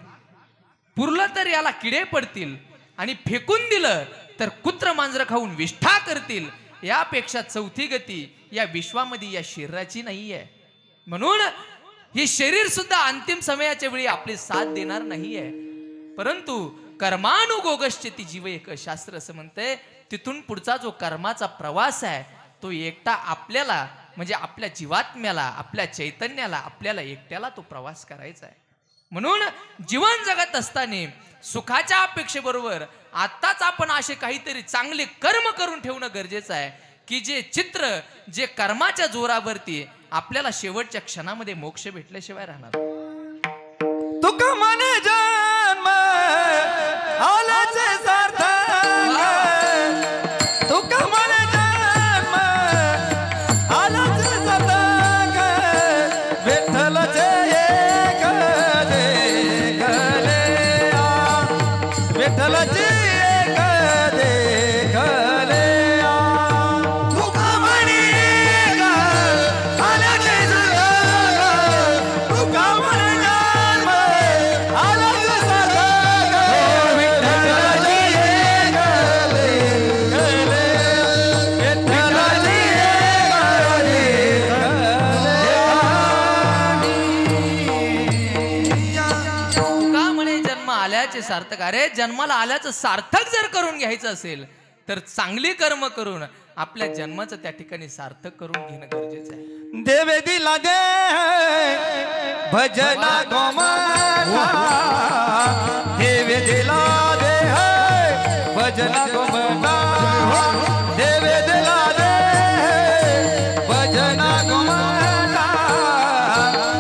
पुरलं तर याला किडे पडतील, आणि फेकून दिलं तर कुत्र मांजर खाऊन विष्ठा करतील. यापेक्षा चौथी गती या विश्वामध्ये या शरीराची नाहीये. म्हणून हे शरीर सुद्धा अंतिम समयाच्या वेळी आपली साथ देणार नाहीये, परंतु कर्मानुगोगश्चेती जीव एक शास्त्र असं म्हणतंय. तिथून पुढचा जो कर्माचा प्रवास आहे तो एकटा आपल्याला म्हणजे आपल्या जीवात्म्याला, आपल्या चैतन्याला, आपल्याला एकट्याला तो प्रवास करायचा आहे. म्हणून जीवन जगत असताना सुखाच्या अपेक्षेबरोबर आत्ताच आपण असे काहीतरी चांगले कर्म करून ठेवणं गरजेचं आहे की जे चित्र, जे कर्माच्या जोरावरती आपल्याला शेवटच्या क्षणामध्ये मोक्ष भेटल्याशिवाय राहणार.
तुका मने जन्म आल्याचे सार्थक, तुका मने जन्म आल्याचे सार्थक, विठ्ठलचे एक देखले, विठ्ठलचे एक देखले. तुका मने आल्याचे सार्थक, तुका मने जन्म आल्याचे सार्थक, विठ्ठलचे एक देखले, विठ्ठलचे
का म्हणे जन्म आल्याचे सार्थक? अरे जन्माला आल्याचं सार्थक जर करून घ्यायचं असेल तर चांगली कर्म करून आपल्या जन्माचं त्या ठिकाणी सार्थक करून घेणं गरजेचं आहे.
देवे दिला दे भजना गोमाता, देवे दिला दे भजना गोमाता, देवे दिला दे भजना गोमाता,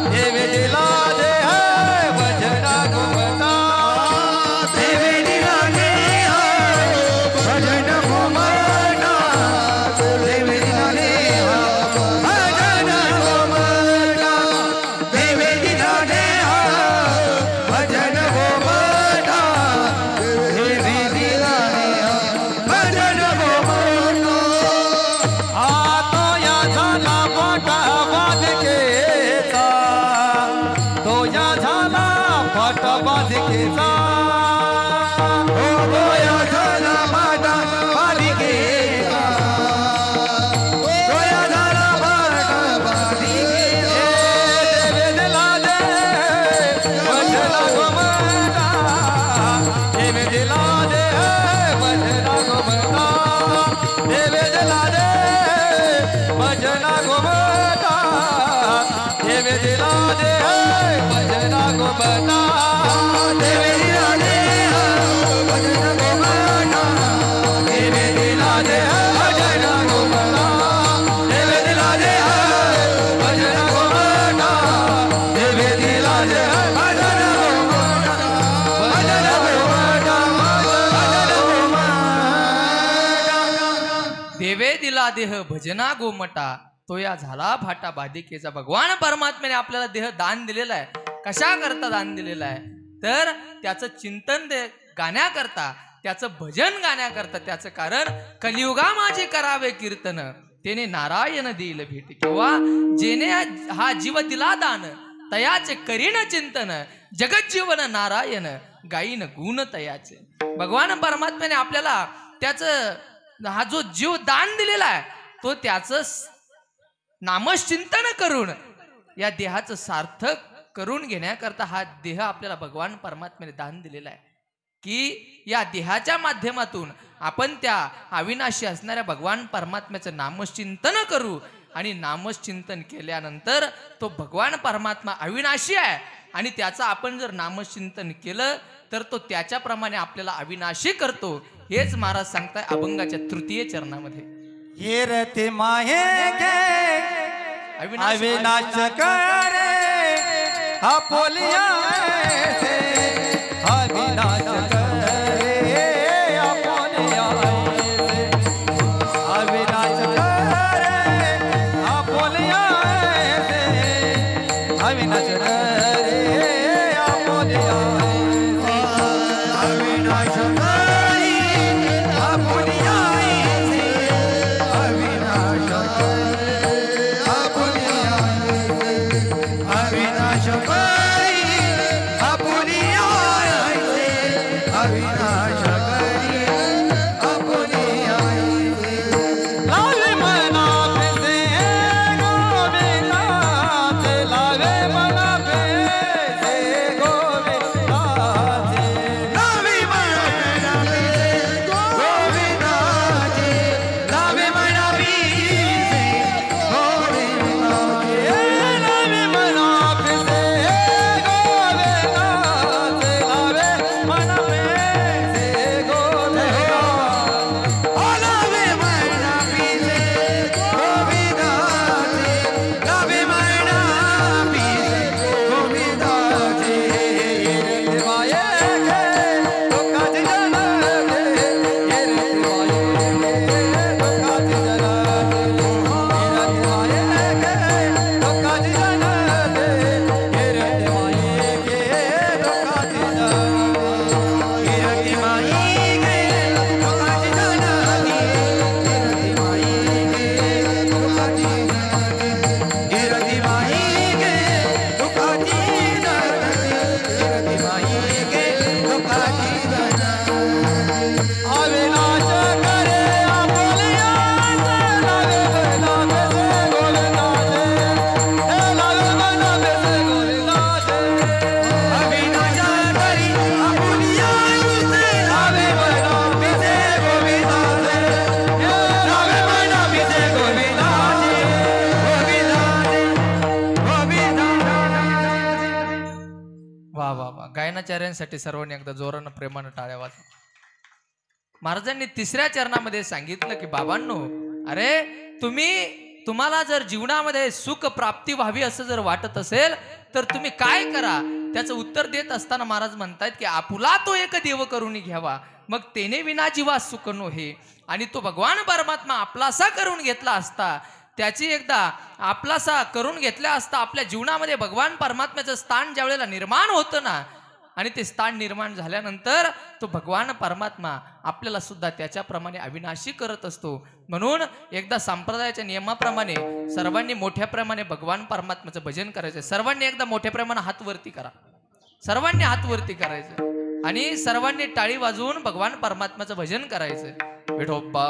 देवे दिला दे भजना गोमाता, देवे दिला दे भजना गोमाता, देवे दिला दे भजना गोमाता, देवे दिला दे भजना गोमाता, देवे दिला दे भजना गोमाता. आ तो या झाला फाटा बाधिकेचा, तो या झाला फाटा बाधिकेचा, तो या झाला फाटा बाधिकेचा, तो या झाला फाटा बाधिकेचा. देवे दिला दे भजना गोमाता, देवे दिला दे भजना गोमाता, देवे दिला दे भजना गोमाता, देवे दिला दे भजना गोमाता, देवे दिला दे भजना गोमाता, देवे दिला दे भजना गोमाता, देवे दिला दे भजना गोमाता, देवे दिला दे भजना गोमाता, भजना गोमाता, भजना गोमाता.
देवे दिला देह भजना गोमटा, तो या झाला फाटा बाधिकेचा. भगवान परमात्म्याने आपल्याला देह दान दिलेला आहे. कशा करता दान दिलेला आहे? तर त्याचं चिंतन गाण्याकरता, त्याचं भजन गाण्याकरता. त्याचं कारण कलियुगा माझे करावे कीर्तन, तेने नारायण देईल भेट. किंवा जेने हा जीव दिला दान, तयाचे करीन चिंतन, जगत जीवन नारायण गाईन गुण तयाचे. भगवान परमात्म्याने आपल्याला त्याचं हा जो जीव दान दिलेला आहे तो त्याचं नामचिंतन करून या देहाचं सार्थक करून घेण्याकरता हा देह आपल्याला भगवान परमात्म्याने दान दिलेला आहे की या देहाच्या माध्यमातून आपण त्या अविनाशी असणाऱ्या भगवान परमात्म्याचं नामचिंतन करू. आणि नामचिंतन केल्यानंतर तो भगवान परमात्मा अविनाशी आहे आणि त्याचं आपण जर नामचिंतन केलं तर तो त्याच्याप्रमाणे आपल्याला अविनाशी करतो. हेच महाराज सांगताय अभंगाच्या तृतीय चरणामध्ये.
हे रते माहेगे अविनाश करे आपोलिया से, अविनाश करे आपोलिया से, अविनाश करे आपोलिया से, अविनाश करे आपोलिया से, अविनाश करे आपोलिया से, अविनाश करे आपोलिया से, अविनाश करे आपोलिया से,
अण्णाचार्यांसाठी सर्वांनी एकदा जोरानं प्रेमानं टाळ्या वाजवा. महाराजांनी तिसऱ्या चरणामध्ये सांगितलं की बाबांनो, अरे तुम्हाला जर जीवनामध्ये सुख प्राप्ती व्हावी असं जर वाटत असेल तर तुम्ही काय करा. त्याचं उत्तर देत असताना महाराज म्हणतायत की आपुला तो एक देव करून घ्यावा, मग तेने विना जीवा सुख नो हे. आणि तो भगवान परमात्मा आपलासा करून घेतला असता, त्याची एकदा आपलासा करून घेतला असता आपल्या जीवनामध्ये भगवान परमात्म्याचं स्थान ज्या वेळेला निर्माण होतं ना, आणि ते स्थान निर्माण झाल्यानंतर तो भगवान परमात्मा आपल्याला सुद्धा त्याच्याप्रमाणे अविनाशी करत असतो. म्हणून एकदा संप्रदायाच्या नियमाप्रमाणे सर्वांनी मोठ्या प्रमाणे भगवान परमात्म्याचं भजन करायचं. सर्वांनी एकदा मोठ्या प्रमाणात हात वरती करा. सर्वांनी हात वरती करायचं आणि सर्वांनी टाळी वाजवून भगवान परमात्म्याचं भजन करायचं. विठोबा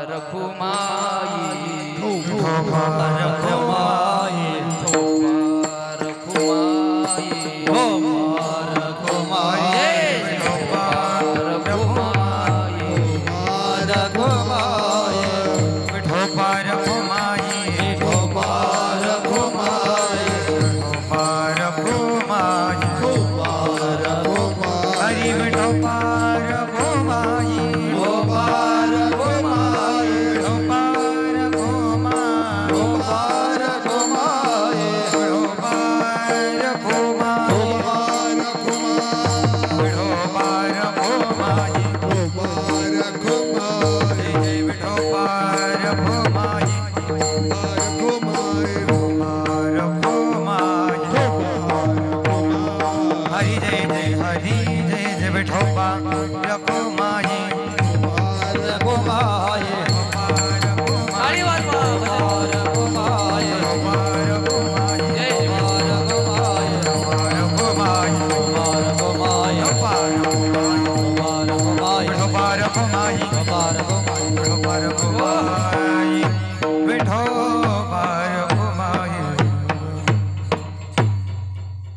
रखुमाई, विठोबा रखुमाई, विठोबा रखुमाई,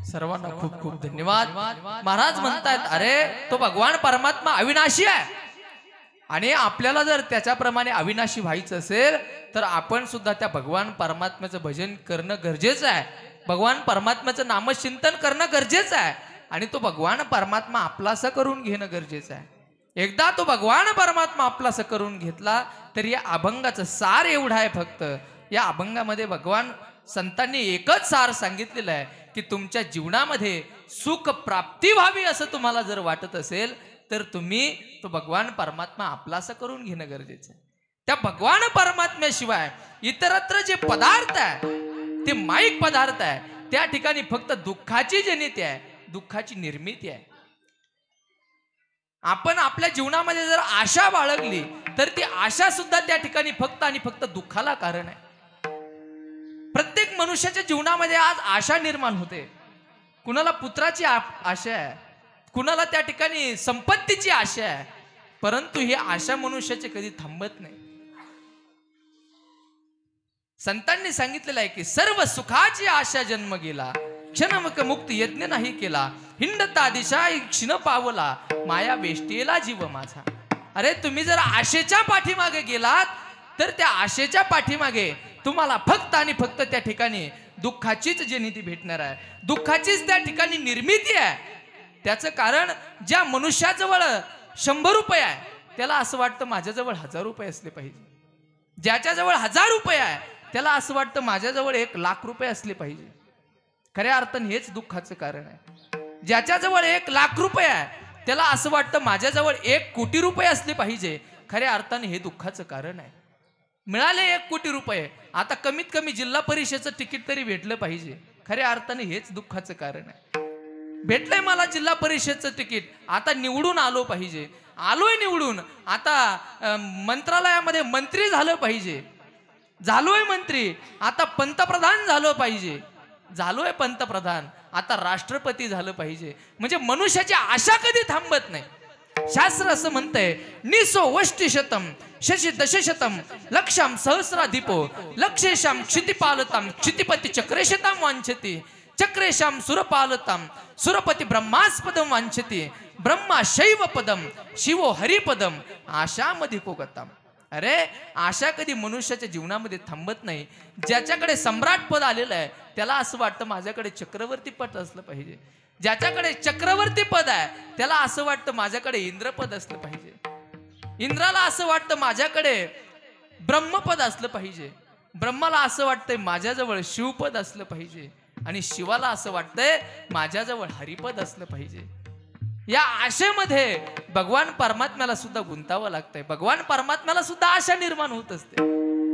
सर्वांना खूप खूप धन्यवाद. महाराज म्हणतायत अरे तो भगवान परमात्मा अविनाशी आहे आणि आपल्याला जर त्याच्याप्रमाणे अविनाशी व्हायचं असेल तर आपण सुद्धा त्या भगवान परमात्म्याचं भजन करणं गरजेचं आहे. भगवान परमात्म्याचं नामचिंतन करणं गरजेचं आहे आणि तो भगवान परमात्मा आपलासा करून घेणं गरजेचं आहे. एकदा तो भगवान परमात्मा आपलासा करून घेतला तर या अभंगाचं सार एवढं आहे. फक्त या अभंगामध्ये भगवान संतांनी एकच सार सांगितलेलं आहे की तुमच्या जीवनामध्ये सुख प्राप्ती व्हावी असं तुम्हाला जर वाटत असेल तर तुम्ही तो भगवान परमात्मा आपलासा करून घेणं गरजेचं आहे. त्या भगवान परमात्म्याशिवाय इतरत्र जे पदार्थ आहे ते माईक पदार्थ आहे, त्या ठिकाणी फक्त दुःखाची जनिती आहे, दुःखाची निर्मिती आहे. आपण आपल्या जीवनामध्ये जर आशा बाळगली तर ती आशा सुद्धा त्या ठिकाणी फक्त आणि फक्त दुःखाला कारण आहे. प्रत्येक मनुष्याच्या जीवनामध्ये आज आशा निर्माण होते. कुणाला पुत्राची आशा आहे, कुणाला त्या ठिकाणी संपत्तीची आशा आहे, परंतु ही आशा मनुष्याची कधी थांबत नाही. संतांनी सांगितलेलं आहे की सर्व सुखाची आशा जन्म गेला, क्षणमुख मुक्त यज्ञ नाही केला, हिंडता दिशा क्षीण पावला, माया वेष्टीला जीव माझा. अरे तुम्ही जर आशेच्या पाठीमागे गेलात तर त्या आशेच्या पाठीमागे तुम्हाला फक्त आणि फक्त त्या ठिकाणी दुःखाचीच जनिती भेटणार आहे, दुःखाचीच त्या ठिकाणी निर्मिती आहे. त्याचं कारण ज्या मनुष्याजवळ 100 रुपये आहे त्याला असं वाटतं माझ्याजवळ 1000 रुपये असले पाहिजे. ज्याच्याजवळ 1000 रुपये आहे त्याला असं वाटतं माझ्याजवळ 1,00,000 रुपये असले पाहिजे. खऱ्या अर्थाने हेच दुःखाचं कारण आहे. ज्याच्याजवळ 1,00,000 रुपये आहे त्याला असं वाटतं माझ्याजवळ 1 कोटी रुपये असले पाहिजे. खऱ्या अर्थाने हे दुःखाचं कारण आहे. मिळाले 1 कोटी रुपये, आता कमीत कमी जिल्हा परिषदेचं तिकीट तरी भेटलं पाहिजे. खऱ्या अर्थाने हेच दुःखाचं कारण आहे. भेटलंय मला जिल्हा परिषदचं तिकीट, आता निवडून आलो पाहिजे. आलोय निवडून, आता मंत्रालयामध्ये मंत्री झालं पाहिजे. झालोय मंत्री, आता पंतप्रधान झालं पाहिजे. झालोय पंतप्रधान, आता राष्ट्रपती झालं पाहिजे. म्हणजे मनुष्याची आशा कधी थांबत नाही. शास्त्र असं म्हणतंय निसो वष्टिशतम शशी दशशतम लक्षाम सहस्राधिपो लक्षेशाम क्षितिपालताम क्षितिपती चक्रेशताम वांछति चक्रेशाम सुरपालताम सुरपती ब्रह्मास्पदम वांछति ब्रह्मा शैव पदम शिवो हरिपदम आशामध्ये कोगताम. अरे आशा कधी मनुष्याच्या जीवनामध्ये थांबत नाही. ज्याच्याकडे सम्राट पद आलेलं आहे त्याला असं वाटतं माझ्याकडे चक्रवर्ती पद असलं पाहिजे. ज्याच्याकडे चक्रवर्ती पद आहे त्याला असं वाटतं माझ्याकडे इंद्रपद असलं पाहिजे. इंद्राला असं वाटतं माझ्याकडे ब्रह्मपद असलं पाहिजे. ब्रह्माला असं वाटतंय माझ्याजवळ शिवपद असलं पाहिजे. आणि शिवाला असं वाटतंय माझ्याजवळ हरिपद असलं पाहिजे. या आशेमध्ये भगवान परमात्म्याला सुद्धा गुंतावं लागतंय. भगवान परमात्म्याला सुद्धा आशा निर्माण होत असते.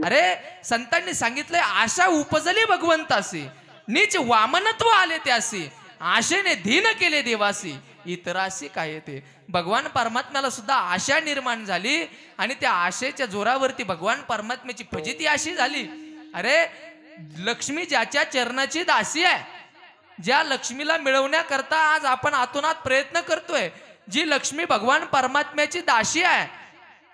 अरे संतांनी सांगितलंय आशा उपजली भगवंतासी, नीच वामनत्व आले त्यासी, आशेने धीन केले देवासी, इतराशी काय येते. भगवान परमात्म्याला सुद्धा आशा निर्माण झाली आणि त्या आशेच्या जोरावरती भगवान परमात्म्याची फजिती अशी झाली. अरे लक्ष्मी ज्याच्या चरणाची दासी आहे, ज्या लक्ष्मीला मिळवण्याकरता आज आपण आतोनात प्रयत्न करतोय, जी लक्ष्मी भगवान परमात्म्याची दासी आहे,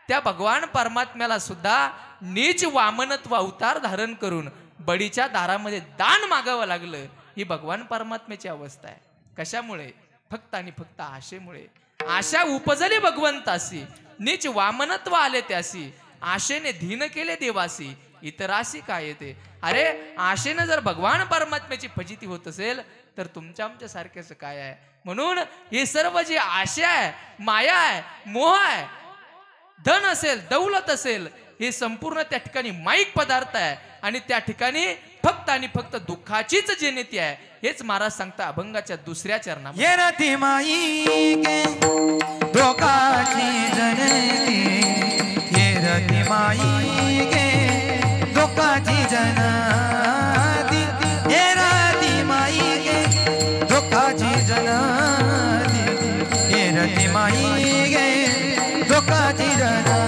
त्या भगवान परमात्म्याला सुद्धा नीच वामनत्व अवतार धारण करून बडीच्या दारामध्ये दान मागावं लागलं. ही भगवान परमात्म्याची अवस्था आहे. कशामुळे? फक्त आणि फक्त आशेमुळे. आशा उपजली भगवंतासी, नीच वामनत्व आले त्यासी, आशेने धीन केले देवासी, इतराशी काय येते. अरे आशेनं जर भगवान परमात्म्याची फजिती होत असेल तर तुमच्या आमच्या सारख्याच काय आहे. म्हणून हे सर्व जी आशा आहे, माया आहे, मोह आहे, धन असेल, दौलत असेल, हे संपूर्ण त्या ठिकाणी माईक पदार्थ आहे आणि त्या ठिकाणी फक्त आणि फक्त दुःखाचीच जनती आहे. हेच महाराज सांगता अभंगाच्या दुसऱ्या चरणामध्ये.
ये रती माई गे दुःखाची जनती, ये रती माई गे दुःखाची जनती, ये रती माई गे दुःखाची जनती, ये रती माई गे दुःखाची जनती.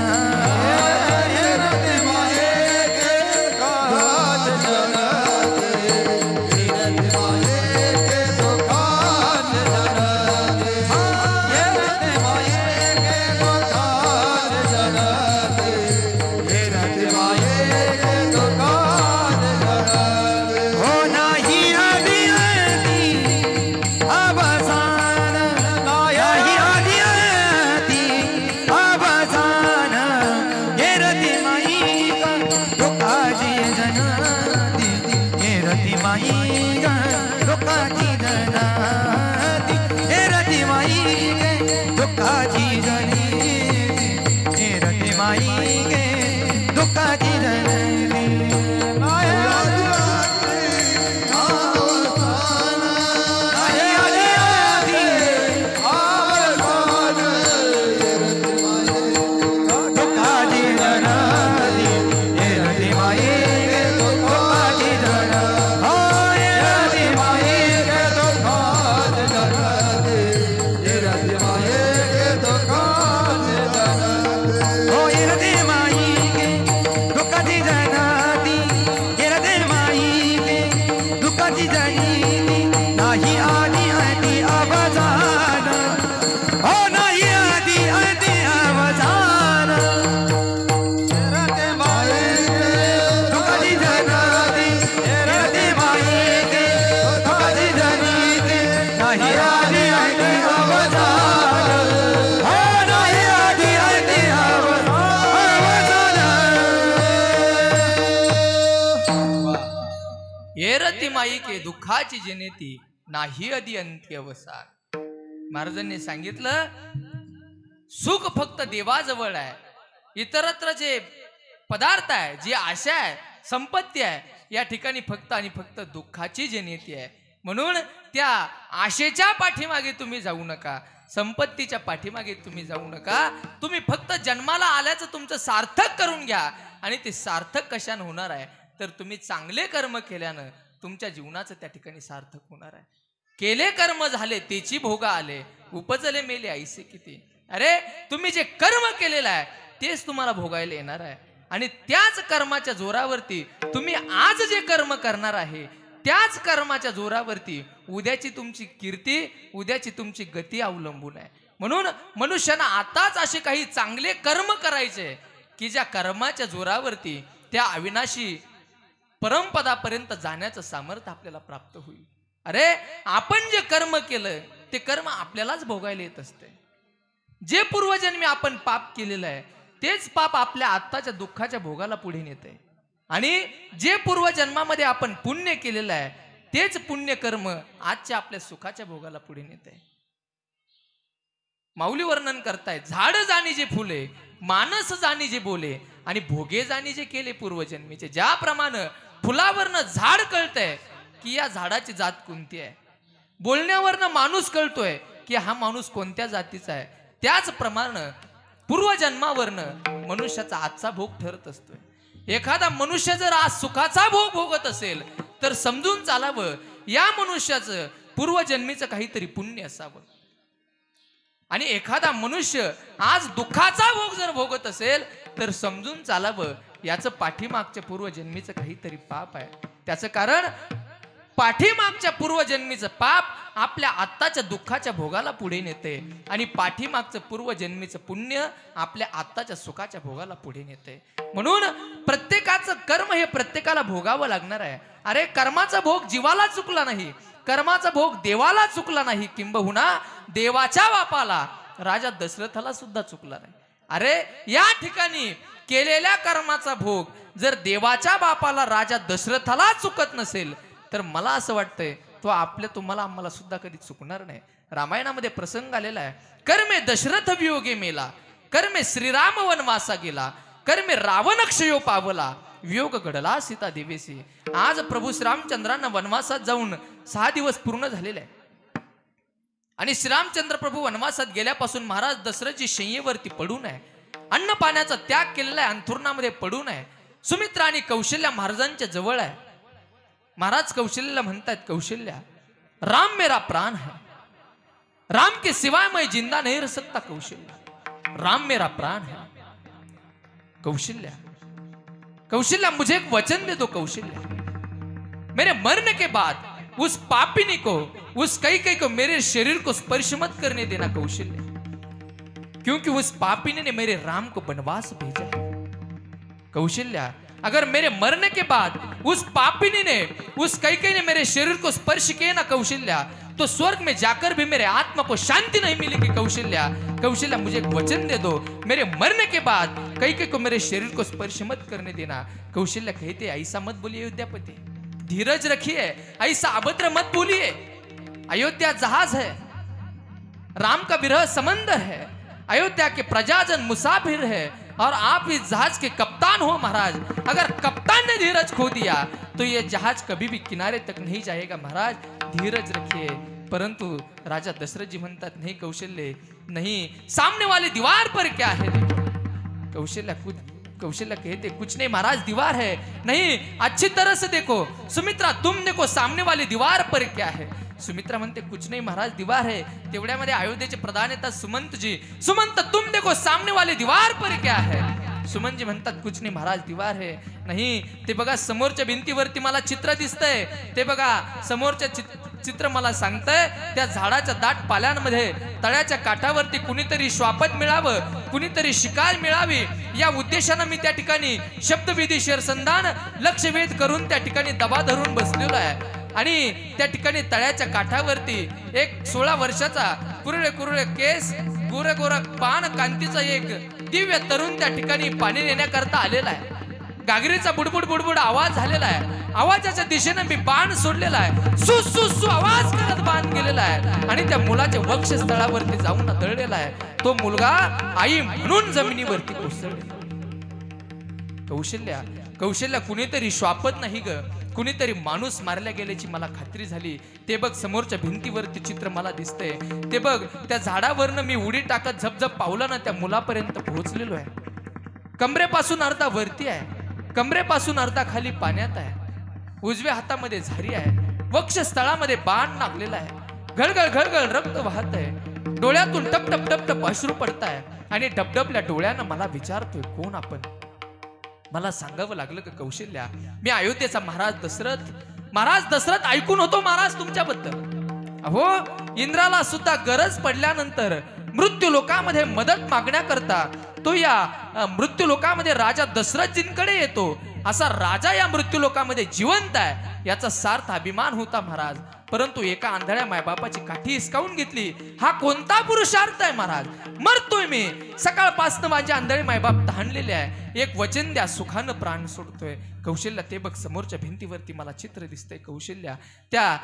माई के दुःखाची जनेती नाही अधी अंती अवसान. महाराजांनी सांगितलं सुख फक्त देवाजवळ आहे. इतरत्र जे पदार्थ आहे, जी आशा आहे, संपत्ती आहे, या ठिकाणी फक्त आणि फक्त दुःखाची जनेती आहे. म्हणून त्या आशेच्या पाठीमागे तुम्ही जाऊ नका, संपत्तीच्या पाठीमागे तुम्ही जाऊ नका. तुम्ही फक्त जन्माला आल्याचं तुमचं सार्थक करून घ्या. आणि ते सार्थक कशाने होणार आहे तर तुम्ही चांगले कर्म केल्यानं तुमच्या जीवनाचं त्या ठिकाणी सार्थक होणार आहे. केले कर्म झाले तेची भोगा आले, उपजले मेले ऐसे किती. अरे तुम्ही जे कर्म केलेलं आहे तेच तुम्हाला भोगायला येणार आहे. आणि त्याच कर्माच्या जोरावरती तुम्ही आज जे कर्म करणार आहे त्याच कर्माच्या जोरावरती उद्याची तुमची कीर्ती, उद्याची तुमची गती अवलंबून आहे. म्हणून मनुष्यानं आताच असे काही चांगले कर्म करायचे की ज्या कर्माच्या जोरावरती त्या अविनाशी परमपदापर्यंत जाण्याचं सामर्थ्य आपल्याला प्राप्त होईल. अरे आपण जे कर्म केलं ते कर्म आपल्यालाच भोगायला येत असते. जे पूर्वजन्मी आपण पाप केलेलं आहे तेच पाप आपल्या आत्ताच्या दुःखाच्या भोगाला पुढे नेते. आणि जे पूर्वजन्मामध्ये आपण पुण्य केलेलं आहे तेच पुण्यकर्म आजच्या आपल्या सुखाच्या भोगाला पुढे नेत आहे. माऊली वर्णन करतायत, झाड जाणी जे फुले, मानस जाणी जे बोले, आणि भोगे जाणी जे केले पूर्वजन्मीचे. ज्याप्रमाणे फुलावरनं झाड कळतंय की या झाडाची जात कोणती आहे, बोलण्यावरनं माणूस कळतोय की हा माणूस कोणत्या जातीचा आहे, त्याचप्रमाणे पूर्वजन्मावरनं मनुष्याचा आजचा भोग ठरत असतोय. एखादा मनुष्य जर आज सुखाचा भोग भोगत असेल तर समजून चालावं या मनुष्याचं पूर्वजन्मीचं काहीतरी पुण्य असावं. आणि एखादा मनुष्य आज दुःखाचा भोग जर भोगत असेल तर समजून चालावं याचं पाठीमागच्या पूर्वजन्मीचं काहीतरी पाप आहे. त्याचं कारण पाठीमागच्या पूर्वजन्मीचं पाप आपल्या आत्ताच्या दुःखाच्या भोगाला पुढे नेते आणि पाठीमागचं पूर्वजन्मीचं पुण्य आपल्या आत्ताच्या सुखाच्या भोगाला पुढे नेते. म्हणून प्रत्येकाचं कर्म हे प्रत्येकाला भोगावं लागणार आहे. अरे कर्माचा भोग जीवाला चुकला नाही, कर्माचा भोग देवाला चुकला नाही, किंबहुना देवाच्या बापाला राजा दशरथाला सुद्धा चुकला नाही. अरे या ठिकाणी केलेल्या कर्माचा भोग जर देवाच्या बापाला राजा दशरथाला चुकत नसेल तर मला असं वाटतंय तो आपल्या तुम्हाला आम्हाला सुद्धा कधी चुकणार नाही. रामायणामध्ये प्रसंग आलेला आहे, कर्मे दशरथ वियोगे मेला, कर्मे श्रीराम वनवासा गेला, कर्मे रावण क्षयो पावला, वियोग घडला सीता देवेसी. आज प्रभू श्रीरामचंद्रांना वनवासात जाऊन 6 दिवस पूर्ण झालेले आहे आणि श्रीरामचंद्र प्रभू वनवासात गेल्यापासून महाराज दशरथजी शय्येवरती पडून आहे, अन्न पाण्याचा त्याग केलेला आहे, अंथरुणामध्ये पडून आहे. सुमित्रा आणि कौशल्या महाराजांच्या जवळ आहे. महाराज कौशल्याला म्हणतात, कौशल्या राम मेरा प्राण है, राम के सिवाय मैं जिंदा नहीं रह सकता. कौशल्या राम मेरा प्राण है. कौशल्या कौशल्या मुझे एक वचन दे दो. कौशल्या मेरे मरने के बाद उस पापिनी को, उस कैकेयी को मेरे शरीर को स्पर्श मत करने देना. कौशल्या क्योंकि उस पापिनी ने मेरे राम को वनवास भेजा है. कौशल्या अगर मेरे मरने के बाद उस पापिनी ने, उस कैकेयी ने मेरे शरीर को स्पर्श किया ना कौशल्या, तो स्वर्ग में जाकर भी मेरे आत्मा को शांति नहीं मिलेगी. कौशल्या कौशल्या मुझे एक वचन दे दो, मेरे मरने के बाद कैकेयी को मेरे शरीर को स्पर्श मत करने देना. कौशल्या कहते ऐसा मत बोलिए अयोध्यापति, धीरज रखिए, ऐसा अभद्र मत बोलिए. अयोध्या जहाज है, राम का विरह समंदर है, अयोध्या के प्रजाजन मुसाफिर है और आप इस जहाज के कप्तान हो. महाराज अगर कप्तान ने धीरज खो दिया तो ये जहाज कभी भी किनारे तक नहीं जाएगा. महाराज धीरज रखिए. परंतु राजा दशरथ जी म्हणतात, नहीं कौशल्य नहीं, सामने वाली दीवार पर क्या है. कौशल्या कहते कुछ नहीं महाराज, दीवार है. नहीं, अच्छी तरह से देखो. सुमित्रा तुम देखो सामने वाली दीवार पर क्या है. सुमित्रा म्हणते कुछ नहीं महाराज, दीवार है. तेवढ्यामध्ये अयोध्येचे प्रधान येतात सुमंत जी. सुमंत तुम देखो सामने वाली दीवार पर क्या है. सुमंत जी म्हणतात कुछ नहीं महाराज, दीवार है. नाही, ते बघा समोरच्या भिंतीवरती मला चित्र दिसतंय, ते बघा समोरच्या चित्र मला सांगतंय त्या झाडाच्या दाट पाल्यांमध्ये तळ्याच्या काठावरती कुणीतरी श्वापद मिळावं, कुणीतरी शिकार मिळावी या उद्देशानं मी त्या ठिकाणी शब्दविधी शरसंधान लक्षवेध करून त्या ठिकाणी दबा धरून बसलेलो आहे. आणि त्या ठिकाणी तळ्याच्या काठावरती एक 16 वर्षाचा कुरळे कुरळे केस, गोरे गोरा पान कांतीचा एक दिव्य तरुण त्या ठिकाणी पाणी नेण्याकरता आलेला आहे. गागरीचा बुडबुड बुडबुड आवाज झालेला आहे. आवाजाच्या दिशेने मी बाण सोडलेला आहे. सु सु सु आवाज करत बाण गेलेला आहे आणि त्या मुलाच्या वक्षस्थळावरती जाऊन आदळलेला आहे. तो मुलगा आई म्हणून जमिनीवरती कोसळलेला. कौशल्या कुणीतरी श्वापत नाही ग, कुणीतरी माणूस मारल्या गेल्याची मला खात्री झाली. ते बघ समोरच्या भिंतीवरती चित्र मला दिसतंय. ते बघ त्या झाडावरनं मी उडी टाकत झपझप पावलं ना त्या मुलापर्यंत पोहोचलेलो आहे. कमरेपासून अर्धा वरती आहे, कमरेपासून अर्धा खाली पाण्यात आहे. उजव्या हातामध्ये झारी आहे, वक्षस्थळामध्ये बाण लागलेला आहे. घळघळ घळघळ रक्त वाहत आहे. डोळ्यातून टप टप टप टप अश्रू पडताय आणि डबडबल्या डोळ्यानं मला विचारतोय कोण आपण. मला सांगावं लागलं का कौशल्या, मी अयोध्येचा महाराज दशरथ ऐकून होतो महाराज तुमच्याबद्दल. अहो इंद्राला सुद्धा गरज पडल्यानंतर मृत्यू लोकामध्ये मदत मागण्याकरता तो या मृत्यू लोकामध्ये राजा दशरथजींकडे येतो. असा राजा या मृत्यू लोकामध्ये जिवंत आहे याचा सार्थ अभिमान होता महाराज. परंतु एका आंधळ्या मायबापाची काठी हिसकावून घेतली. हा कोणता पुरुषार्थ आहे महाराज? मरतोय मी. सकाळपासून माझे आंधळे मायबाप तहानलेले आहे. एक वचन द्या, सुखानं प्राण सोडतोय. कौशल्या ते बघ समोरच्या भिंतीवरती मला चित्र दिसतंय. कौशल्या त्या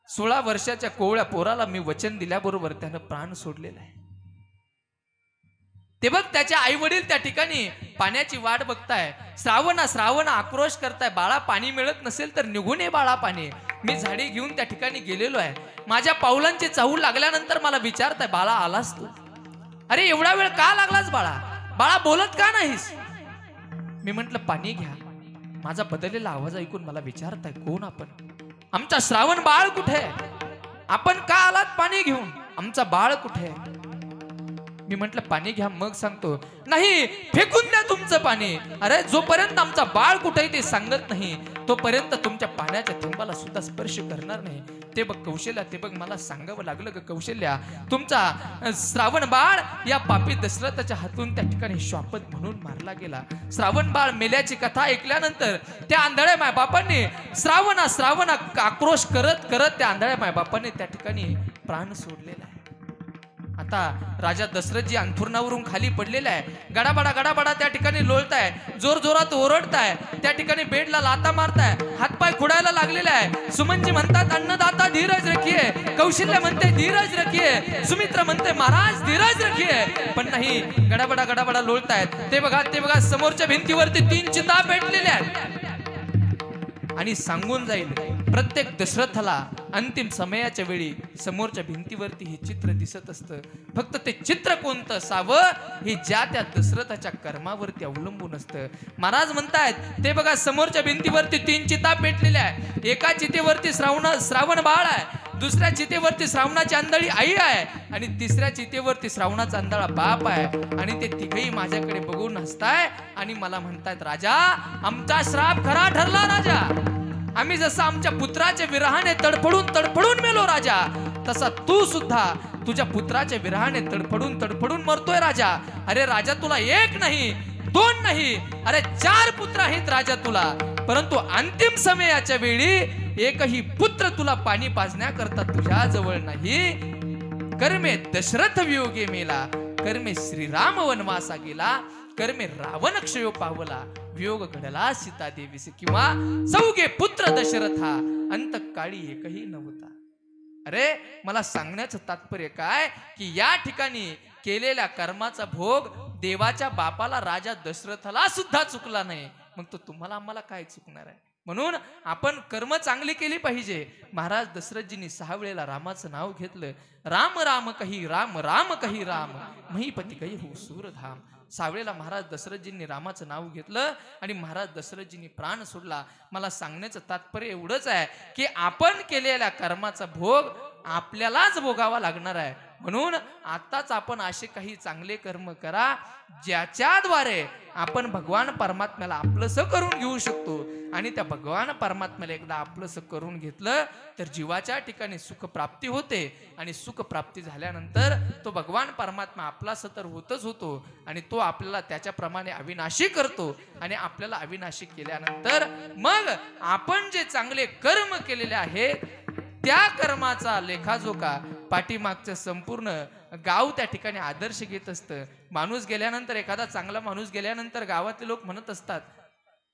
16 वर्षाच्या कोवळ्या पोराला मी वचन दिल्याबरोबर त्यानं प्राण सोडलेला आहे. ते बघ त्याचे आई वडील त्या ठिकाणी पाण्याची वाट बघताय. श्रावण आक्रोश करताय, बाळा पाणी मिळत नसेल तर निघून ये बाळा पाणी. मी झाडी घेऊन त्या ठिकाणी गेलेलो आहे. माझ्या पावलांची चाहूल लागल्यानंतर मला विचारताय, बाळा आलास तू? अरे एवढा वेळ का लागलास बाळा? बाळा बोलत का नाहीस? मी म्हंटल पाणी घ्या. माझा बदललेला आवाज ऐकून मला विचारताय, कोण आपण? आमचा श्रावण बाळ कुठे आहे? आपण का आलात पाणी घेऊन? आमचा बाळ कुठे आहे? मी म्हंटल पाणी घ्या मग सांगतो. नाही, फेकून द्या तुमचं पाणी. अरे जोपर्यंत आमचा बाळ कुठे आहे ते सांगत नाही तोपर्यंत तुमच्या पाण्याच्या थेंबाला सुद्धा स्पर्श करणार नाही. ते बघ कौशल्या, ते बघ मला सांगावं लागलं ग कौशल्या, तुमचा श्रावण बाळ या पापी दशरथाच्या हातून त्या ठिकाणी शापत म्हणून मारला गेला. श्रावण बाळ मेल्याची कथा ऐकल्यानंतर त्या आंधळ्या मायबापांनी श्रावण आक्रोश करत करत त्या आंधळ्या मायबापांनी त्या ठिकाणी प्राण सोडलेला आहे. आता राजा दशरथजी अंथरुणावरून खाली पडलेला आहे. गडाबडा त्या ठिकाणी लोळताय, जोर जोरात ओरडताय, त्या ठिकाणी बेडला लाता मारताय, हातपाय खुडायला लागलेला आहे. सुमनजी म्हणतात अन्नदाता धीरज रखिये, कौशल्य म्हणते धीरज रखिये, सुमित्र म्हणते महाराज धीरज रखिये, पण नाही, गडाबडा लोळतायत. ते बघा समोरच्या भिंतीवरती 3 चिता पेटलेल्या आहेत. आणि सांगून जाईल प्रत्येक दशरथाला अंतिम समयाच्या वेळी समोरच्या भिंतीवरती हे चित्र दिसत असतं. फक्त ते चित्र कोणतं असावं हे ज्या त्या दशरथाच्या कर्मावरती अवलंबून असतं. महाराज म्हणतायत ते बघा समोरच्या भिंतीवरती 3 चिता पेटलेल्या आहे. एका चितेवरती श्रावण बाळ आहे, दुसऱ्या चितेवरती श्रावणाची आंधळी आई आहे आणि तिसऱ्या चितेवरती श्रावणाचा आंधळा बाप आहे. आणि ते तिघही माझ्याकडे बघून हसताय आणि मला म्हणतायत, राजा आमचा श्राप खरा ठरला राजा. आम्ही जसं आमच्या पुत्राच्या विरहाने तडफडून मेलो राजा, तसा तू सुद्धा तुझ्या पुत्राच्या विरहाने तडफडून मरतोय राजा. अरे राजा तुला 1 नाही 2 नाही, अरे 4 पुत्र आहेत राजा तुला, परंतु अंतिम समयाच्या वेळी एकही पुत्र तुला पाणी पाजण्याकरता तुझ्या जवळ नाही. कर्मे दशरथ वियोगे मेला, कर्मे श्रीराम वनवासा गेला, कर्मे रावण क्षयो पावला, वियोग घडला सीता देवीसे, किंवा चौघे पुत्र दशरथा अंतकाळी एकही नव्हता. अरे मला सांगण्याचं तात्पर्य काय की या ठिकाणी केलेल्या कर्माचा भोग देवाच्या बापाला राजा दशरथाला सुद्धा चुकला नाही, मग तो तुम्हाला आम्हाला काय चुकणार आहे? म्हणून आपण कर्म चांगली केली पाहिजे. महाराज दशरथजींनी 6 वेळेला रामाचं नाव घेतलं. राम राम कही राम, राम कही राम, महीपती कही हो सूरधाम. 6 वेळेला महाराज दशरथजींनी रामाचं नाव घेतलं आणि महाराज दशरथजींनी प्राण सोडला. मला सांगण्याचं तात्पर्य एवढंच आहे की आपण केलेल्या कर्माचा भोग आपल्यालाच भोगावा लागणार आहे. म्हणून आताच आपण असे काही चांगले कर्म करा ज्याच्याद्वारे आपण भगवान परमात्म्याला आपलंसं करून घेऊ शकतो. आणि त्या भगवान परमात्म्याला एकदा आपलंसं करून घेतलं तर जीवाच्या ठिकाणी सुख प्राप्ती होते. आणि सुख प्राप्ती झाल्यानंतर तो भगवान परमात्मा आपलासं तर होतच होतो आणि तो आपल्याला त्याच्याप्रमाणे अविनाशी करतो. आणि आपल्याला अविनाशी केल्यानंतर मग आपण जे चांगले कर्म केलेले आहेत त्या कर्माचा लेखाजोखा पाठीमागचं संपूर्ण गाव त्या ठिकाणी आदर्श घेत असतं. माणूस गेल्यानंतर, एखादा चांगला माणूस गेल्यानंतर गावातले लोक म्हणत असतात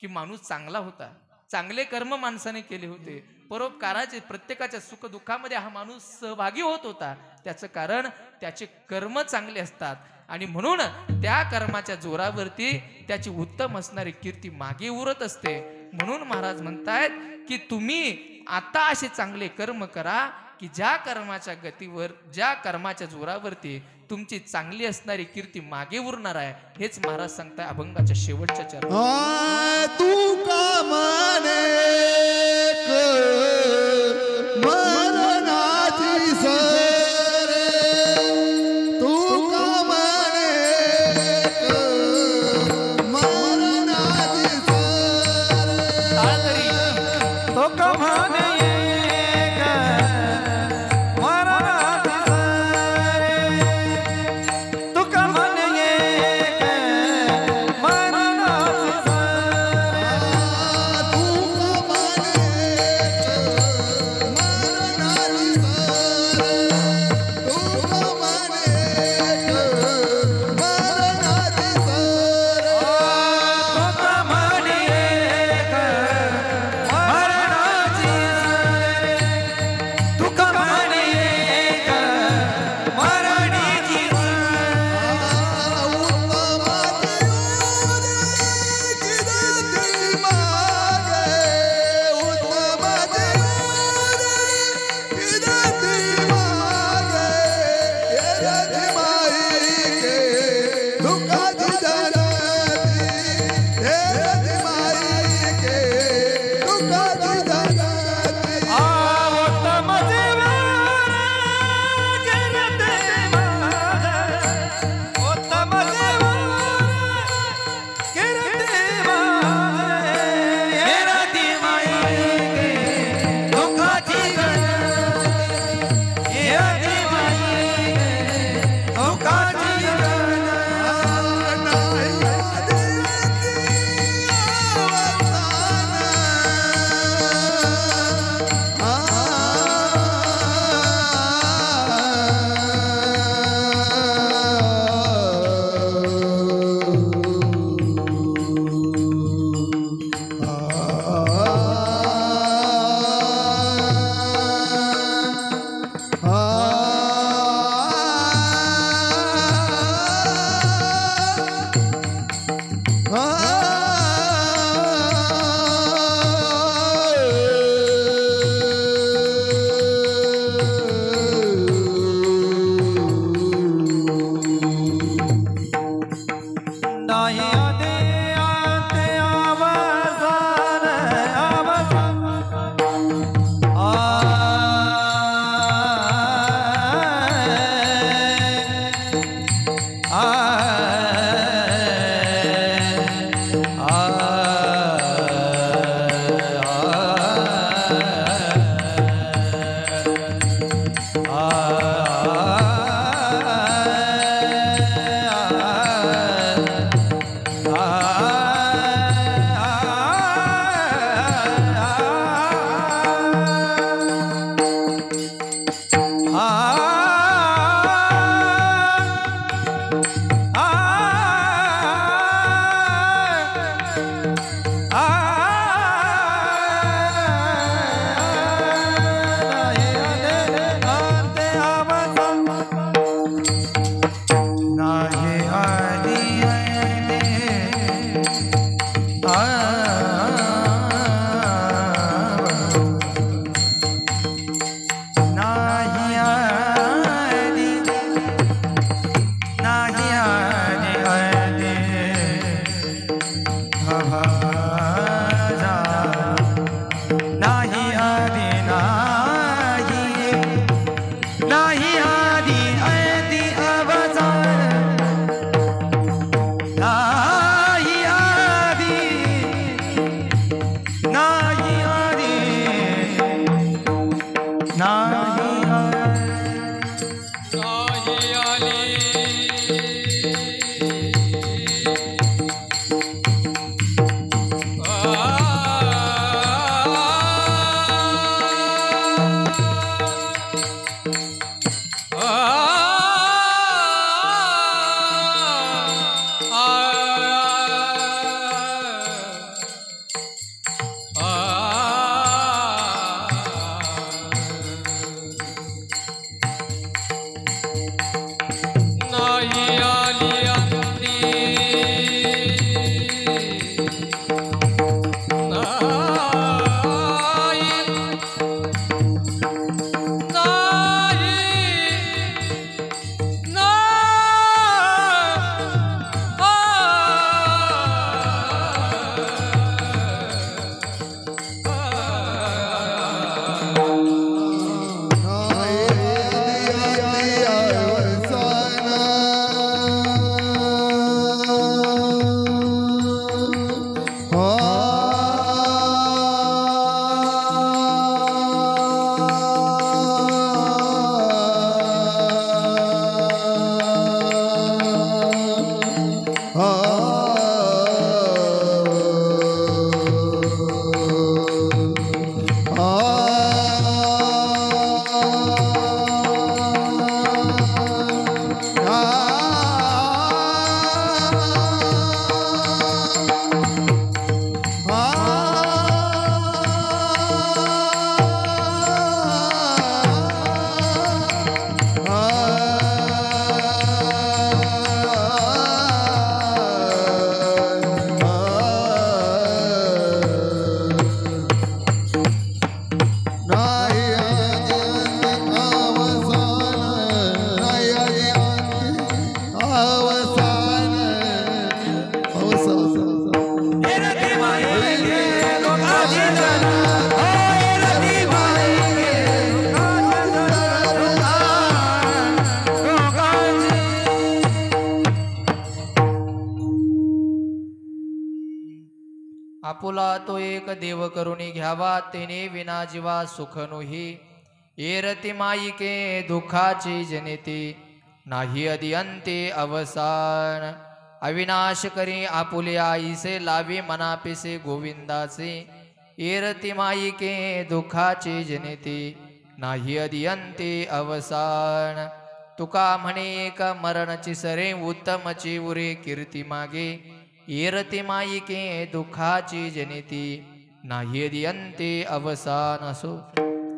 की माणूस चांगला होता, चांगले कर्म माणसाने केले होते, परोपकाराचे, प्रत्येकाच्या सुख दुःखामध्ये हा माणूस सहभागी होत होता. त्याचं कारण त्याचे कर्म चांगले असतात आणि म्हणून त्या कर्माच्या जोरावरती त्याची उत्तम असणारी कीर्ती मागे उरत असते. म्हणून महाराज म्हणतायत की तुम्ही आता असे चांगले कर्म करा की ज्या कर्माच्या गतीवर, ज्या कर्माच्या जोरावरती तुमची चांगली असणारी कीर्ती मागे उरणार आहे. हेच महाराज सांगताय अभंगाच्या शेवटच्या चरणात.
तू का माने मरणाची सरे, तू का माने मरणाची सरे,
तो कमाने
आपुला तो एक देव करुणी घ्यावा तेने विना जीवा सुख नोही एरती माईके दुःखाची जनिती नाही अदिअंते अवसान अविनाश करी आपुले आईसे लावी मनापिसे गोविंदाचे एरती माईके दुःखाची जनिती नाही अदिअंते अवसान तुका म्हणे एक मरणची सरे उत्तमची उरे कीर्ती मागे एरती माईके दुःखाची जनिती नाही अदिअंते अवसान असो.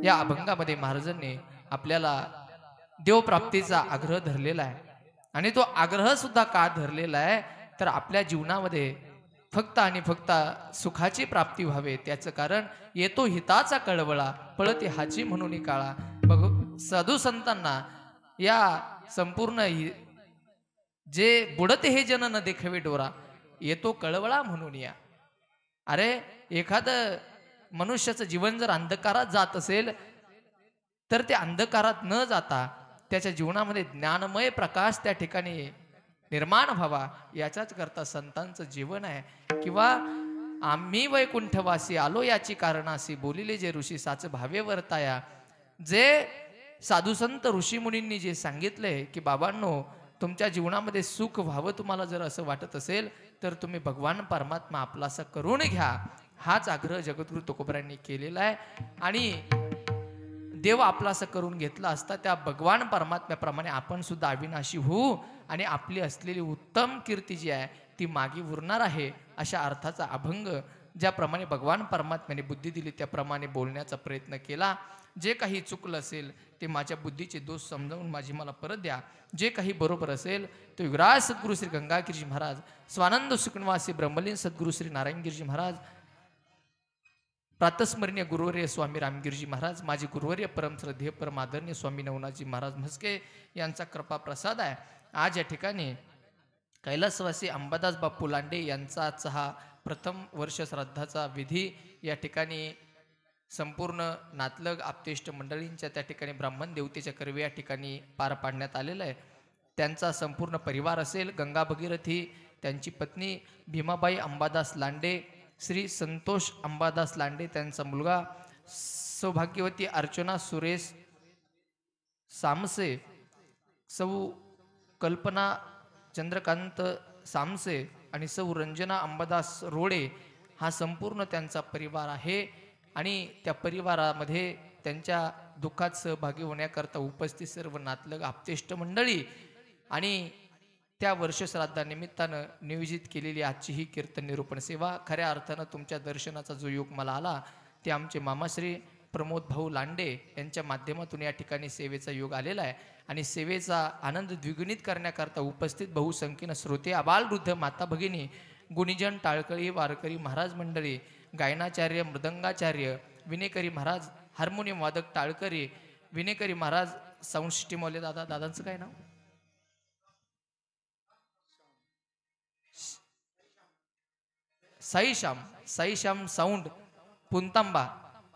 या अभंगामध्ये महाराजांनी आपल्याला देवप्राप्तीचा आग्रह धरलेला आहे आणि तो आग्रह सुद्धा का धरलेला आहे तर आपल्या जीवनामध्ये फक्त आणि फक्त सुखाची प्राप्ती व्हावे त्याचं कारण येतो हिताचा कळवळा पळते हाची म्हणून काळा. बघ साधू संतांना या संपूर्ण जे बुडते हे जन न देखावे डोरा येतो कळवळा म्हणून या. अरे एखादं मनुष्याचं जीवन जर अंधकारात जात असेल तर ते अंधकारात न जाता त्याच्या जीवनामध्ये ज्ञानमय प्रकाश त्या ठिकाणी निर्माण व्हावा याच्याच करता संतांचं जीवन आहे. किंवा आम्ही वैकुंठवासी आलो याची कारणासी बोलिले जे ऋषी साच भावे वर्ताया. जे साधू संत ऋषी मुनींनी जे सांगितलंय की बाबांनो तुमच्या जीवनामध्ये सुख व्हावं तुम्हाला जर असं वाटत असेल तर तुम्ही भगवान परमात्मा आपलासा करून घ्या. हाच आग्रह जगद्गुरु तुकोबरायांनी केलेला आहे. आणि देव आपलासा करून घेतला असता त्या भगवान परमात्म्याप्रमाणे आपण सुद्धा अविनाशी होऊ आणि आपली असलेली उत्तम कीर्ती जी आहे ती मागे उरणार आहे. अशा अर्थाचा अभंग ज्याप्रमाणे भगवान परमात्म्याने बुद्धी दिली त्याप्रमाणे बोलण्याचा प्रयत्न केला. जे काही चुकलं असेल ते माझ्या बुद्धीचे दोष समजावून मला परत द्या. जे काही बरोबर असेल तो युगराज सद्गुरू श्री गंगागिरीजी महाराज, स्वानंद सुखनिवासी ब्रह्मलीन सद्गुरू श्री नारायणगिरीजी महाराज, प्रातस्मरणीय गुरुवर्य स्वामी रामगिरीजी महाराज, माझे गुरुवर्य परम श्रद्धेय परम आदरणीय स्वामी नवनाथजी महाराज म्हस्के यांचा कृपा प्रसाद आहे. आज या ठिकाणी कैलासवासी अंबादास बापू लांडे यांचा हा प्रथम वर्ष श्राद्धाचा विधी या ठिकाणी संपूर्ण नातलग आपतेष्ट मंडळींच्या त्या ठिकाणी ब्राह्मण देवतेच्या कर्वे या ठिकाणी पार पाडण्यात आलेला आहे. त्यांचा संपूर्ण परिवार असेल, गंगा भगीरथी, त्यांची पत्नी भीमाबाई अंबादास लांडे, श्री संतोष अंबादास लांडे, त्यांचा मुलगा सौभाग्यवती अर्चना सुरेश सामसे, सौ कल्पना चंद्रकांत सामसे आणि सौ रंजना अंबादास रोडे, हा संपूर्ण त्यांचा परिवार आहे. आणि त्या परिवारामध्ये त्यांच्या दुःखात सहभागी होण्याकरता उपस्थित सर्व नातलग आपतेष्ट मंडळी आणि त्या वर्षश्राद्धानिमित्तानं नियोजित केलेली आजची ही कीर्तन निरूपण सेवा, खऱ्या अर्थानं तुमच्या दर्शनाचा जो योग मला आला ते आमचे मामाश्री प्रमोद भाऊ लांडे यांच्या माध्यमातून या ठिकाणी सेवेचा योग आलेला आहे. आणि सेवेचा आनंद द्विगुणित करण्याकरता उपस्थित बहुसंख्येनं श्रोते, आबालवृद्ध, माता भगिनी, गुणीजन, टाळकरी, वारकरी महाराज मंडळी, गायनाचार्य, मृदंगाचार्य, विनेकरी महाराज, हार्मोनियम वादक टाळकरी, विनेकरी महाराज, साऊंड सिस्टीमवाले दादा, दादांचं काय नाव? साईश्याम साऊंड पुंतांबा,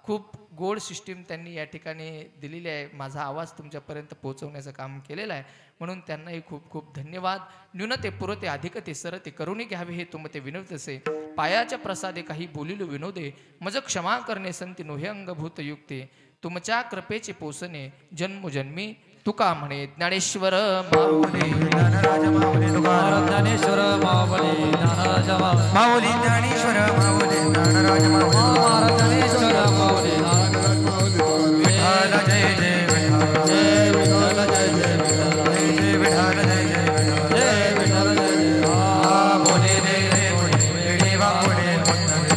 खूप गोड सिस्टीम त्यांनी या ठिकाणी दिलेली आहे. माझा आवाज तुमच्यापर्यंत पोहोचवण्याचं काम केलेलं आहे, म्हणून त्यांनाही खूप खूप धन्यवाद. न्यूनते पुरते अधिकते सरते करुणी घ्यावे हे तुमते विनवतसे, पायाच्या प्रसादे काही बोलिलो विनोदे, मज क्षमा करणे संती नोहे अंगभूत युक्ते, तुमच्या कृपेचे पोसणे जन्मोजन्मी तुका म्हणे ज्ञानेश्वर माऊली
ज्ञानराज माऊली तुकाराम, ज्ञानेश्वर माऊली ज्ञानराज माऊली, ज्ञानेश्वर माऊली ज्ञानराज माऊली, ज्ञानेश्वर माऊली ज्ञानराज माऊली. विठ्ठल जय जय विठ्ठल, जय विठ्ठल, जय जय विठ्ठल, जय विठ्ठल, जय जय विठ्ठल, जय जय. बोले रे रे बोले देवा बोले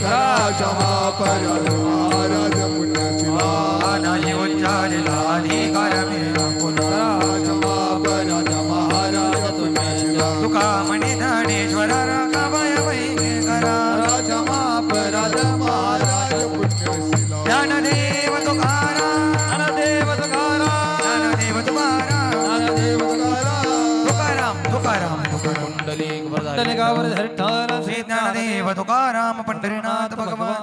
राजा महाराज पुण्यशिला
नाही उच्चारला अधिकार मेरा
राजा महाराज पुण्यशिला
तुका म्हणे ज्ञानेश्वर राखावय वैगे करा.
राजा महाराज पुण्यशिला
ज्ञानदेव तुकाराम, ज्ञानदेव तुकाराम, ज्ञानदेव तुकाराम, ज्ञानदेव तुकाराम, तुकाराम तुकाराम
कुंडलिकावर
श्री ज्ञानदेव तुकाराम पंढरीनाथ भगवान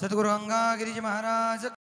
सद्गुरु गंगागिरीजी महाराज.